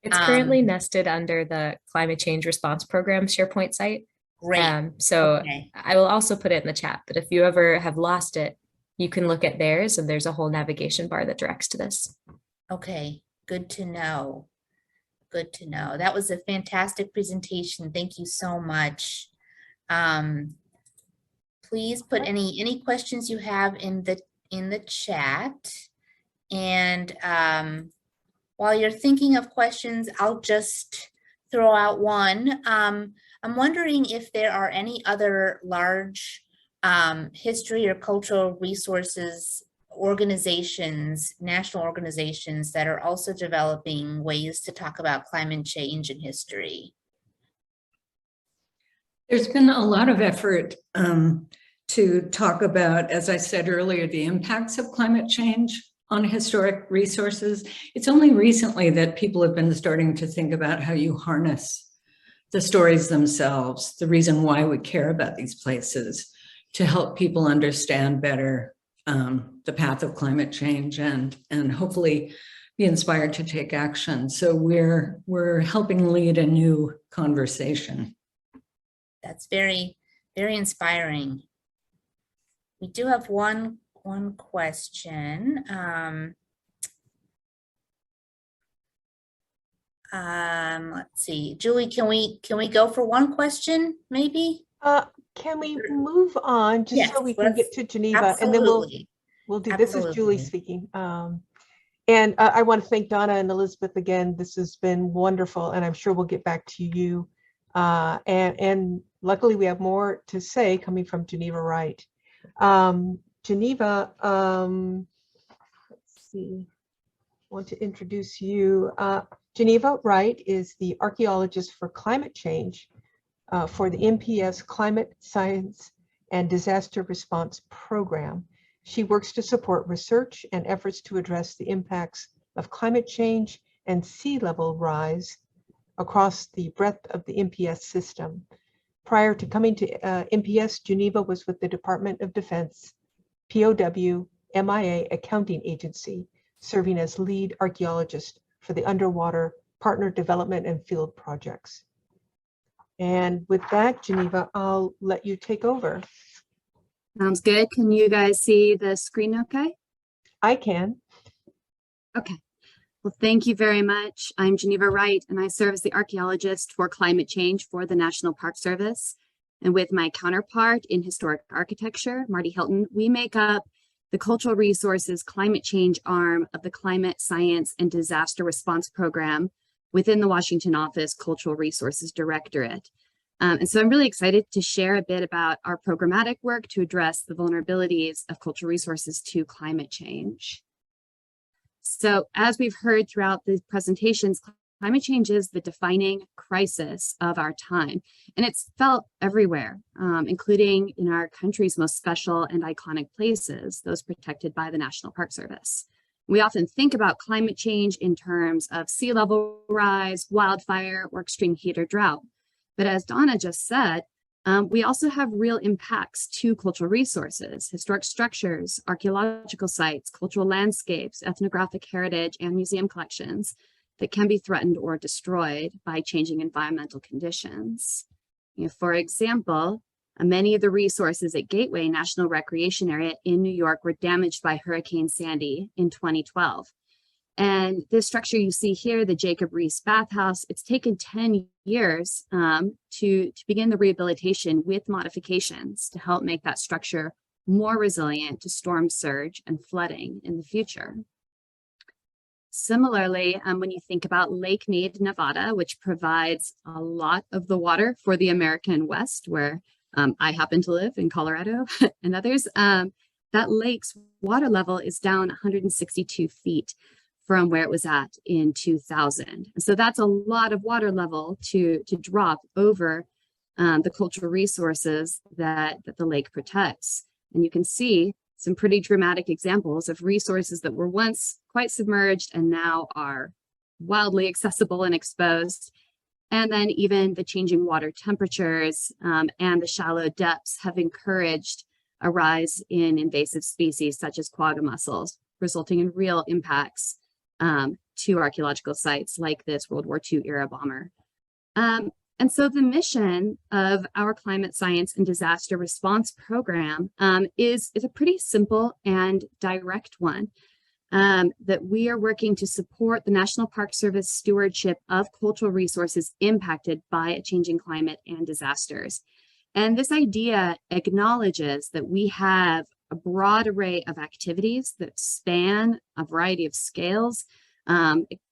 It's currently nested under the Climate Change Response Program SharePoint site. Great. So Okay. I will also put it in the chat, but if you ever have lost it, you can look at theirs, and there's a whole navigation bar that directs to this. Okay, good to know. Good to know. That was a fantastic presentation. Thank you so much. Please put any questions you have in the chat. And while you're thinking of questions, I'll just throw out one. I'm wondering if there are any other large history or cultural resources organizations, national organizations, that are also developing ways to talk about climate change in history. There's been a lot of effort to talk about, as I said earlier, the impacts of climate change on historic resources. It's only recently that people have been starting to think about how you harness the stories themselves, the reason why we care about these places, to help people understand better the path of climate change and hopefully be inspired to take action. So we're helping lead a new conversation. That's very, very inspiring. We do have one question. Let's see, Julie, can we go for one question, maybe? Can we move on just Yes, so we can get to Geneva, absolutely. and then we'll do. This is Julie speaking. And I want to thank Donna and Elizabeth again. This has been wonderful, and I'm sure we'll get back to you. And luckily we have more to say coming from Geneva Wright. Geneva, let's see, I want to introduce you. Geneva Wright is the archaeologist for climate change for the NPS Climate Science and Disaster Response Program. She works to support research and efforts to address the impacts of climate change and sea level rise across the breadth of the NPS system. Prior to coming to NPS, Geneva was with the Department of Defense, POW, MIA Accounting Agency, serving as lead archaeologist for the underwater partner development and field projects. And with that, Geneva, I'll let you take over. Sounds good. Can you guys see the screen okay? I can. Okay. Well, thank you very much. I'm Geneva Wright, and I serve as the archaeologist for climate change for the National Park Service. And with my counterpart in historic architecture, Marty Hilton, we make up the Cultural Resources Climate Change arm of the Climate Science and Disaster Response Program within the Washington Office Cultural Resources Directorate. And so I'm really excited to share a bit about our programmatic work to address the vulnerabilities of cultural resources to climate change. So as we've heard throughout the presentations, climate change is the defining crisis of our time, and it's felt everywhere, including in our country's most special and iconic places, those protected by the National Park Service. We often think about climate change in terms of sea level rise, wildfire, or extreme heat or drought. But as Donna just said, we also have real impacts to cultural resources, historic structures, archaeological sites, cultural landscapes, ethnographic heritage, and museum collections that can be threatened or destroyed by changing environmental conditions. For example, many of the resources at Gateway National Recreation Area in New York were damaged by Hurricane Sandy in 2012. And this structure you see here, the Jacob Riis Bathhouse, it's taken 10 years to begin the rehabilitation with modifications to help make that structure more resilient to storm surge and flooding in the future. Similarly, when you think about Lake Mead, Nevada, which provides a lot of the water for the American West, where I happen to live in Colorado and others, that lake's water level is down 162 feet from where it was at in 2000. And so that's a lot of water level to drop over the cultural resources that the lake protects. And you can see some pretty dramatic examples of resources that were once quite submerged and now are wildly accessible and exposed. And then even the changing water temperatures and the shallow depths have encouraged a rise in invasive species such as quagga mussels, resulting in real impacts to archaeological sites like this World War II era bomber. And so the mission of our climate science and disaster response program is a pretty simple and direct one, that we are working to support the National Park Service stewardship of cultural resources impacted by a changing climate and disasters. And this idea acknowledges that we have a broad array of activities that span a variety of scales.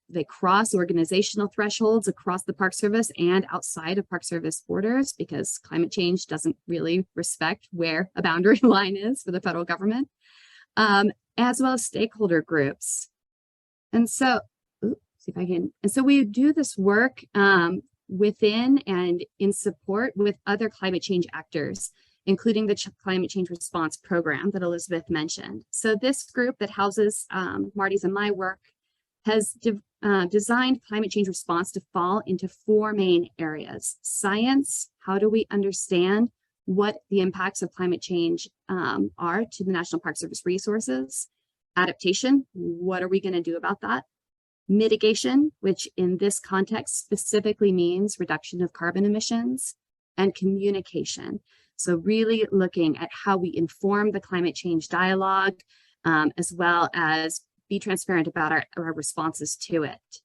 They cross organizational thresholds across the Park Service and outside of Park Service borders, because climate change doesn't really respect where a boundary line is for the federal government, as well as stakeholder groups. And so, we do this work within and in support with other climate change actors, including the Climate Change Response Program that Elizabeth mentioned. So this group that houses Marty's and my work has designed climate change response to fall into four main areas. Science, how do we understand what the impacts of climate change are to the National Park Service resources? Adaptation, what are we going to do about that? Mitigation, which in this context specifically means reduction of carbon emissions, and communication. So really looking at how we inform the climate change dialogue, as well as be transparent about our responses to it.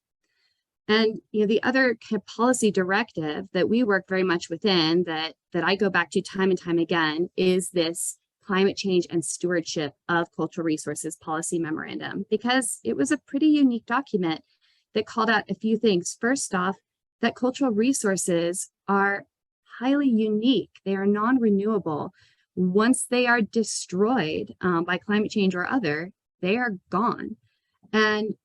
And the other policy directive that we work very much within, that I go back to time and time again, is this Climate Change and Stewardship of Cultural Resources Policy Memorandum, because it was a pretty unique document that called out a few things. First off, that cultural resources are highly unique. They are non-renewable. Once they are destroyed by climate change or other, they are gone. And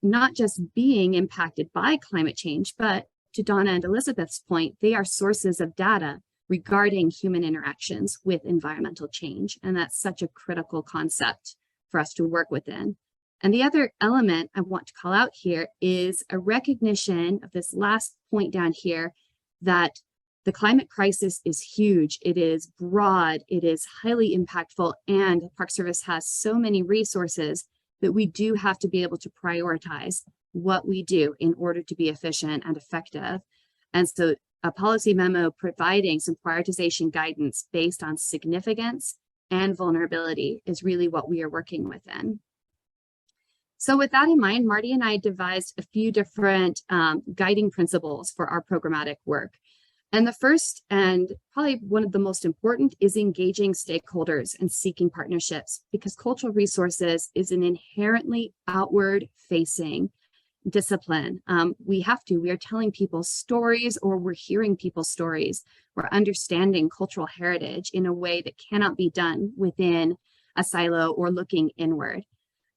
not just being impacted by climate change, but to Donna and Elizabeth's point, they are sources of data regarding human interactions with environmental change. And that's such a critical concept for us to work within. And the other element I want to call out here is a recognition of this last point down here, that the climate crisis is huge, it is broad, it is highly impactful, and the Park Service has so many resources that we do have to be able to prioritize what we do in order to be efficient and effective. And so a policy memo providing some prioritization guidance based on significance and vulnerability is really what we are working within. So with that in mind, Marty and I devised a few different guiding principles for our programmatic work. And the first, and probably one of the most important, is engaging stakeholders and seeking partnerships, because cultural resources is an inherently outward-facing discipline. We are telling people stories, or we're hearing people's stories. We're understanding cultural heritage in a way that cannot be done within a silo or looking inward.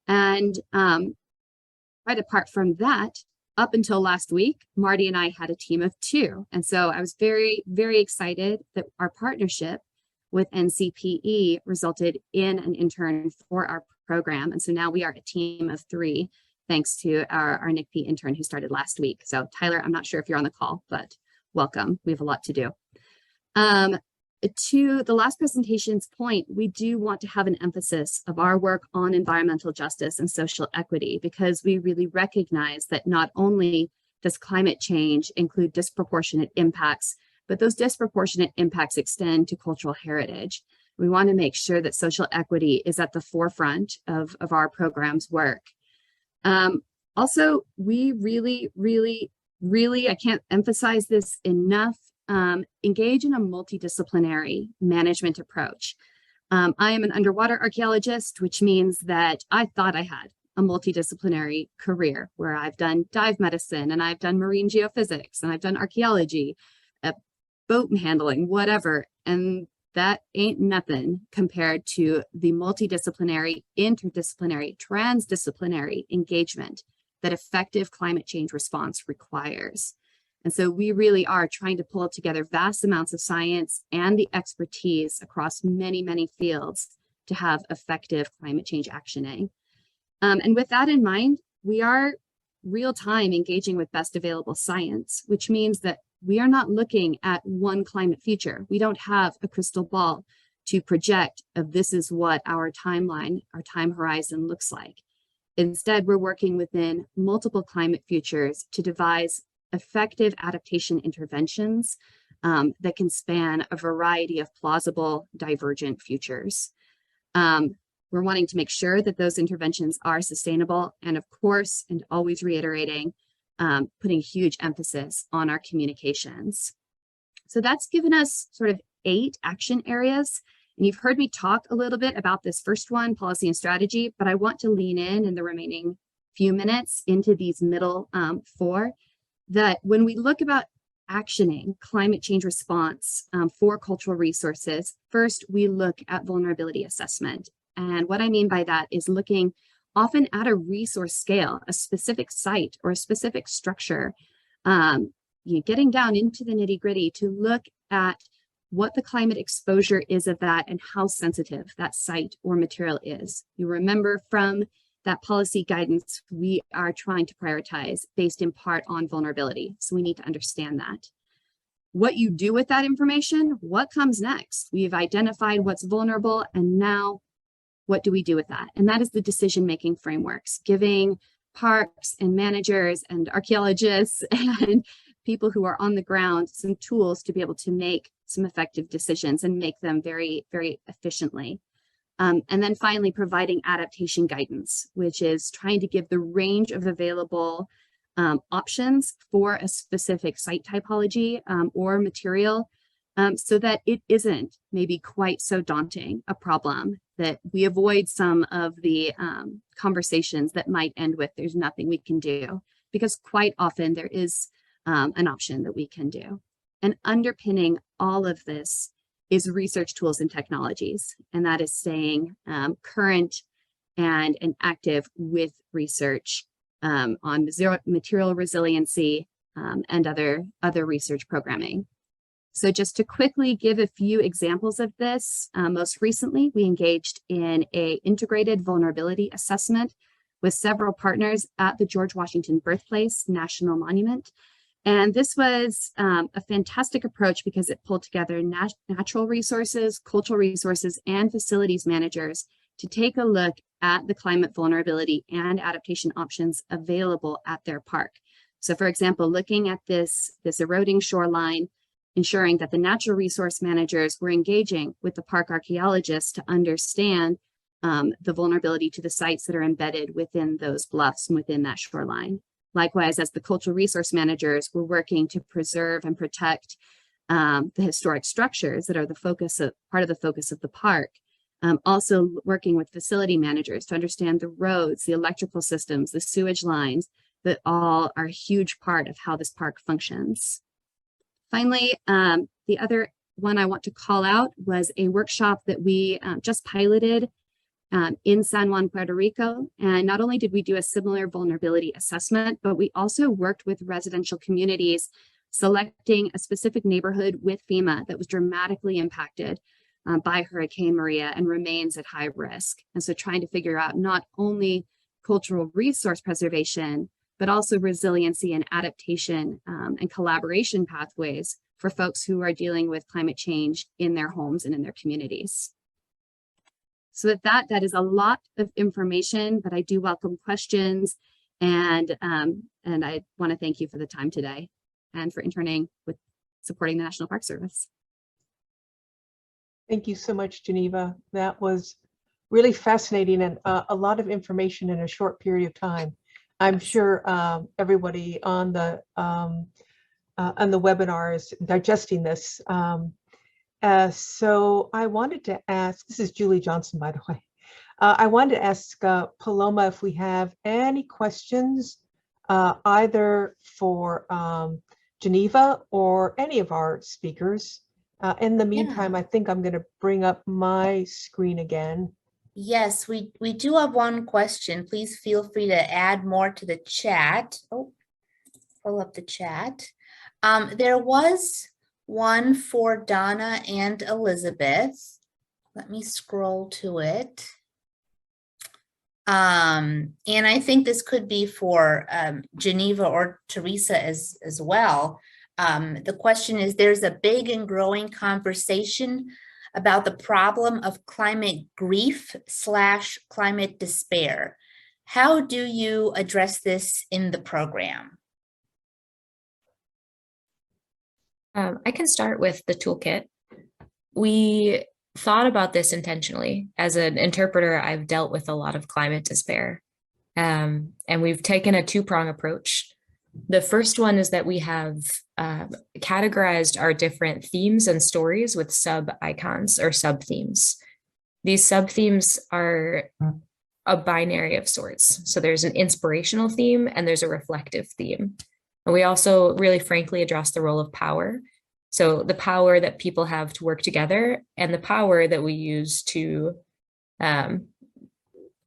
And right apart from that, up until last week, Marty and I had a team of 2. And so I was very, very excited that our partnership with Ncpe resulted in an intern for our program. And so now we are a team of 3, thanks to our Ncpe intern who started last week. So Tyler, I'm not sure if you're on the call, but welcome. We have a lot to do. To the last presentation's point, we do want to have an emphasis of our work on environmental justice and social equity, because we really recognize that not only does climate change include disproportionate impacts, but those disproportionate impacts extend to cultural heritage. We want to make sure that social equity is at the forefront of our program's work. Also, we really, I can't emphasize this enough, engage in a multidisciplinary management approach. I am an underwater archaeologist, which means that I thought I had a multidisciplinary career where I've done dive medicine and I've done marine geophysics and I've done archaeology, boat handling, whatever. And that ain't nothing compared to the multidisciplinary, interdisciplinary, transdisciplinary engagement that effective climate change response requires. And so we really are trying to pull together vast amounts of science and the expertise across many, many fields to have effective climate change actioning. And with that in mind, we are real-time engaging with best available science, which means that we are not looking at one climate future. We don't have a crystal ball to project of this is what our timeline, our time horizon looks like. Instead, we're working within multiple climate futures to devise effective adaptation interventions that can span a variety of plausible divergent futures. We're wanting to make sure that those interventions are sustainable, and of course, and always reiterating, putting huge emphasis on our communications. So that's given us sort of 8 action areas. And you've heard me talk a little bit about this first one, policy and strategy, but I want to lean in the remaining few minutes into these middle 4, that when we look about actioning climate change response for cultural resources, first we look at vulnerability assessment. And what I mean by that is looking often at a resource scale, a specific site or a specific structure, getting down into the nitty gritty to look at what the climate exposure is of that and how sensitive that site or material is. You remember from that policy guidance, we are trying to prioritize based in part on vulnerability. So we need to understand that. What you do with that information, what comes next? We've identified what's vulnerable, and now what do we do with that? And that is the decision-making frameworks, giving parks and managers and archaeologists and people who are on the ground some tools to be able to make some effective decisions and make them very, very efficiently. And then finally, providing adaptation guidance, which is trying to give the range of available options for a specific site typology or material so that it isn't maybe quite so daunting a problem, that we avoid some of the conversations that might end with there's nothing we can do, because quite often there is an option that we can do. And underpinning all of this is research tools and technologies, and that is staying current and active with research on material resiliency and other research programming. So just to quickly give a few examples of this, most recently we engaged in an integrated vulnerability assessment with several partners at the George Washington Birthplace National Monument. And this was a fantastic approach because it pulled together natural resources, cultural resources, and facilities managers to take a look at the climate vulnerability and adaptation options available at their park. So for example, looking at this eroding shoreline, ensuring that the natural resource managers were engaging with the park archaeologists to understand the vulnerability to the sites that are embedded within those bluffs and within that shoreline. Likewise, as the cultural resource managers were working to preserve and protect the historic structures that are part of the focus of the park, also working with facility managers to understand the roads, the electrical systems, the sewage lines, that all are a huge part of how this park functions. Finally, the other one I want to call out was a workshop that we just piloted in San Juan, Puerto Rico. And not only did we do a similar vulnerability assessment, but we also worked with residential communities, selecting a specific neighborhood with FEMA that was dramatically impacted by Hurricane Maria and remains at high risk. And so trying to figure out not only cultural resource preservation, but also resiliency and adaptation and collaboration pathways for folks who are dealing with climate change in their homes and in their communities. So with that is a lot of information, but I do welcome questions, and I want to thank you for the time today and for interning with supporting the National Park Service. Thank you so much, Jeneva. That was really fascinating and a lot of information in a short period of time. I'm sure everybody on the webinar is digesting this. So I wanted to ask, this is Julie Johnson, by the way. I wanted to ask Paloma if we have any questions, either for Jeneva or any of our speakers. In the meantime, I think I'm going to bring up my screen again. Yes, we do have one question. Please feel free to add more to the chat. Oh, pull up the chat. There was one for Donna and Elizabeth. Let me scroll to it. And I think this could be for Jeneva or Teresa as well. The question is, there's a big and growing conversation about the problem of climate grief / climate despair. How do you address this in the program? I can start with the toolkit. We thought about this intentionally. As an interpreter, I've dealt with a lot of climate despair. And we've taken a two-prong approach. The first one is that we have categorized our different themes and stories with sub-icons or sub-themes. These sub-themes are a binary of sorts. So there's an inspirational theme and there's a reflective theme. And we also really frankly address the role of power. So the power that people have to work together and the power that we use to,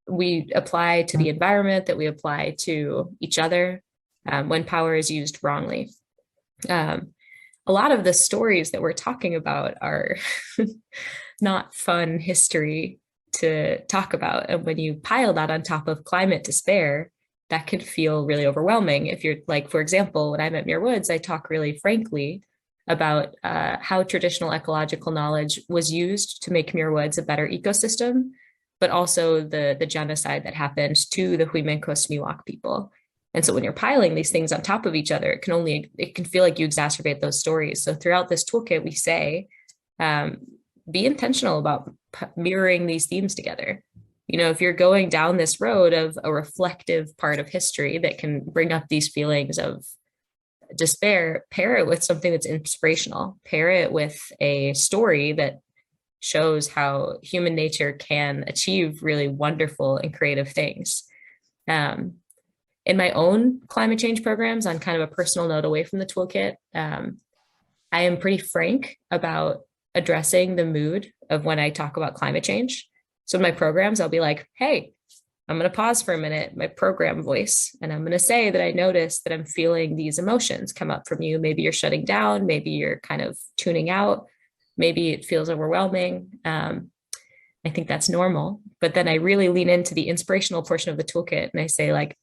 we apply to the environment, that we apply to each other when power is used wrongly. A lot of the stories that we're talking about are not fun history to talk about. And when you pile that on top of climate despair, that can feel really overwhelming. If you're like, for example, when I'm at Muir Woods, I talk really frankly about how traditional ecological knowledge was used to make Muir Woods a better ecosystem, but also the genocide that happened to the Huimenkos Miwok people. And so when you're piling these things on top of each other, it can feel like you exacerbate those stories. So throughout this toolkit, we say, be intentional about mirroring these themes together. You know, if you're going down this road of a reflective part of history that can bring up these feelings of despair, pair it with something that's inspirational, pair it with a story that shows how human nature can achieve really wonderful and creative things. In my own climate change programs, on kind of a personal note away from the toolkit, I am pretty frank about addressing the mood of when I talk about climate change. So in my programs, I'll be like, hey, I'm going to pause for a minute, my program voice, and I'm going to say that I notice that I'm feeling these emotions come up from you. Maybe you're shutting down, maybe you're kind of tuning out, maybe it feels overwhelming. I think that's normal. But then I really lean into the inspirational portion of the toolkit and I say, like,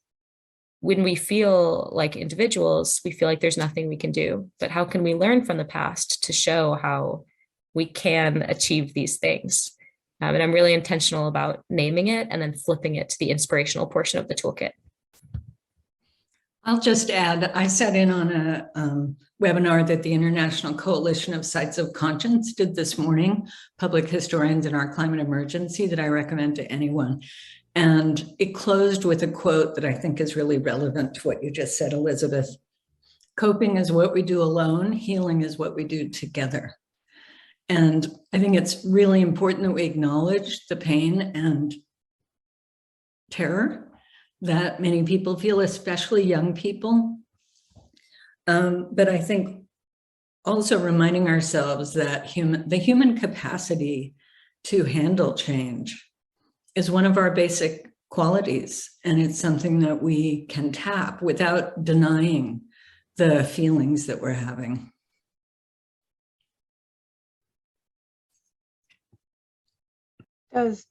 when we feel like individuals, we feel like there's nothing we can do, but how can we learn from the past to show how we can achieve these things? And I'm really intentional about naming it and then flipping it to the inspirational portion of the toolkit. I'll just add, I sat in on a webinar that the International Coalition of Sites of Conscience did this morning, Public Historians in Our Climate Emergency, that I recommend to anyone. And it closed with a quote that I think is really relevant to what you just said, Elizabeth. Coping is what we do alone, healing is what we do together. And I think it's really important that we acknowledge the pain and terror that many people feel, especially young people. But I think also reminding ourselves that the human capacity to handle change is one of our basic qualities. And it's something that we can tap without denying the feelings that we're having.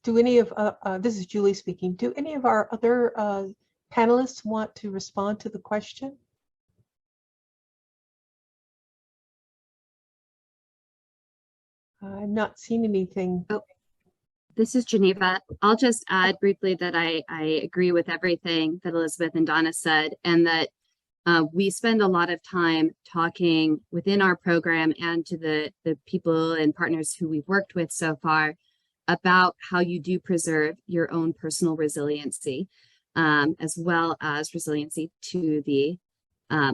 Do any of, this is Julie speaking, do any of our other panelists want to respond to the question? I've not seen anything. Oh, this is Jeneva. I'll just add briefly that I agree with everything that Elizabeth and Donna said, and that we spend a lot of time talking within our program and to the people and partners who we've worked with so far about how you do preserve your own personal resiliency, as well as resiliency to the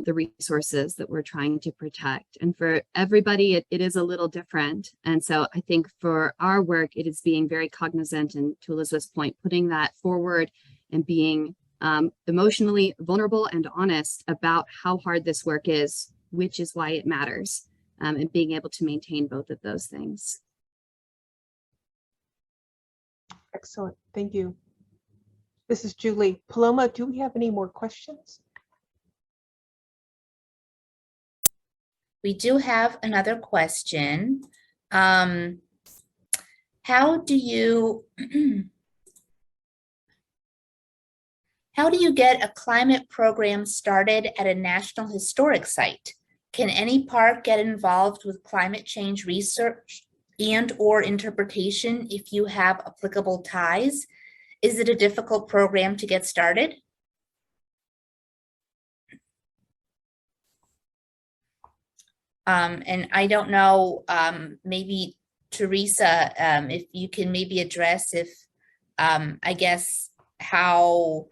the resources that we're trying to protect. And for everybody, it is a little different. And so I think for our work, it is being very cognizant, and to Elizabeth's point, putting that forward and being emotionally vulnerable and honest about how hard this work is, which is why it matters, and being able to maintain both of those things. Excellent, thank you. This is Julie. Paloma, do we have any more questions? We do have another question. How do you get a climate program started at a national historic site? Can any park get involved with climate change research and/or interpretation if you have applicable ties? Is it a difficult program to get started? And I don't know, maybe Teresa, if you can maybe address if, I guess, how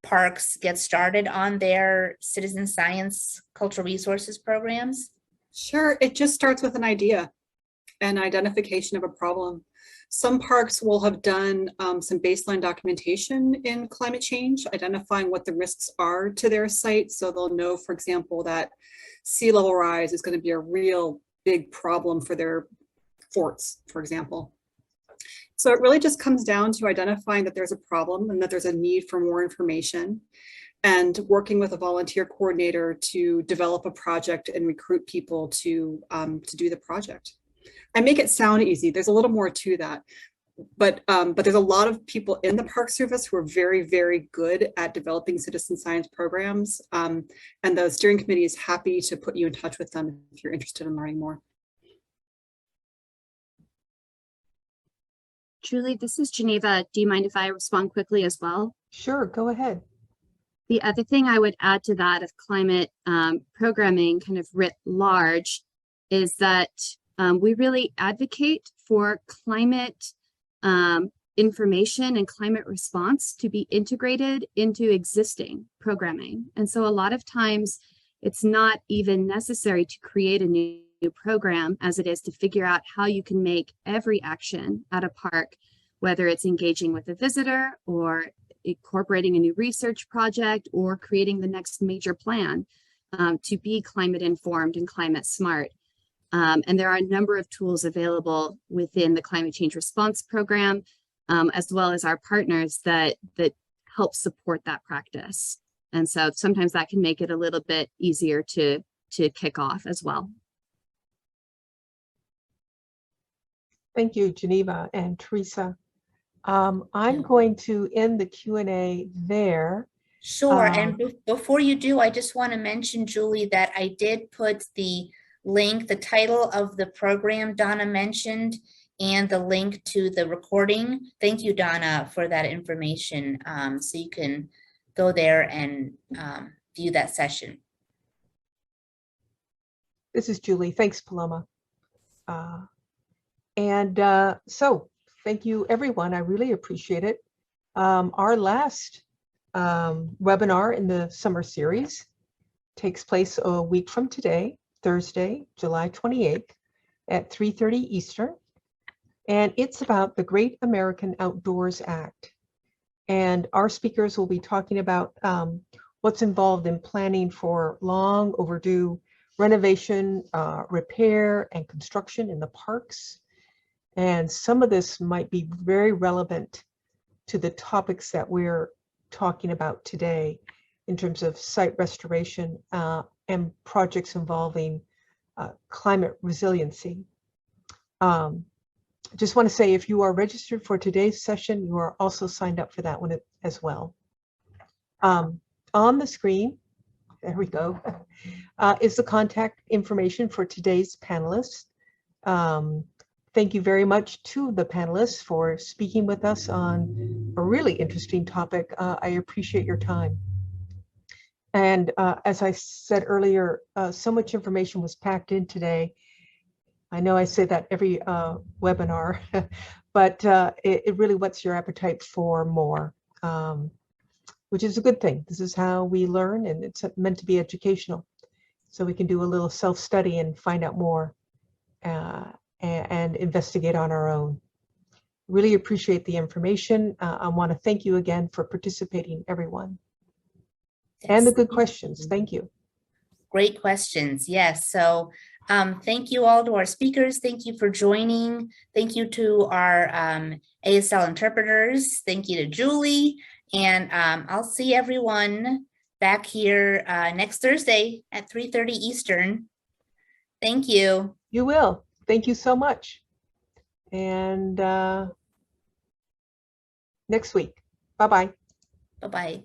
parks get started on their citizen science cultural resources programs? Sure, it just starts with an idea and identification of a problem. Some parks will have done some baseline documentation in climate change, identifying what the risks are to their site. So they'll know, for example, that sea level rise is going to be a real big problem for their forts, for example. So it really just comes down to identifying that there's a problem and that there's a need for more information, and working with a volunteer coordinator to develop a project and recruit people to do the project. I make it sound easy. There's a little more to that, but there's a lot of people in the Park Service who are very, very good at developing citizen science programs, and the steering committee is happy to put you in touch with them if you're interested in learning more. Julie, this is Jeneva. Do you mind if I respond quickly as well? Sure, go ahead. The other thing I would add to that of climate programming kind of writ large is that we really advocate for climate information and climate response to be integrated into existing programming. And so a lot of times it's not even necessary to create a new program as it is to figure out how you can make every action at a park, whether it's engaging with a visitor or incorporating a new research project or creating the next major plan, to be climate informed and climate smart. And there are a number of tools available within the climate change response program, as well as our partners that help support that practice. And so sometimes that can make it a little bit easier to kick off as well. Thank you, Jeneva and Teresa. I'm going to end the Q&A there. Sure, and before you do, I just want to mention, Julie, that I did put the link, the title of the program Donna mentioned, and the link to the recording. Thank you, Donna, for that information. So you can go there and view that session. This is Julie. Thanks, Paloma. So thank you, everyone. I really appreciate it. Our last webinar in the summer series takes place a week from today, Thursday, July 28th at 3:30 Eastern. And it's about the Great American Outdoors Act. And our speakers will be talking about what's involved in planning for long overdue renovation, repair, and construction in the parks. And some of this might be very relevant to the topics that we're talking about today in terms of site restoration and projects involving climate resiliency. Just want to say, if you are registered for today's session, you are also signed up for that one as well. On the screen, there we go, is the contact information for today's panelists. Thank you very much to the panelists for speaking with us on a really interesting topic. I appreciate your time. And as I said earlier, so much information was packed in today. I know I say that every webinar, but it really whets your appetite for more. which is a good thing. This is how we learn, and it's meant to be educational. So we can do a little self-study and find out more and investigate on our own. Really appreciate the information. I want to thank you again for participating, everyone. And the good questions. Thank you. Great questions. Yes. So thank you all to our speakers. Thank you for joining. Thank you to our ASL interpreters. Thank you to Julie. And I'll see everyone back here next Thursday at 3:30 Eastern. Thank you. You will. Thank you so much. And next week. Bye-bye. Bye-bye.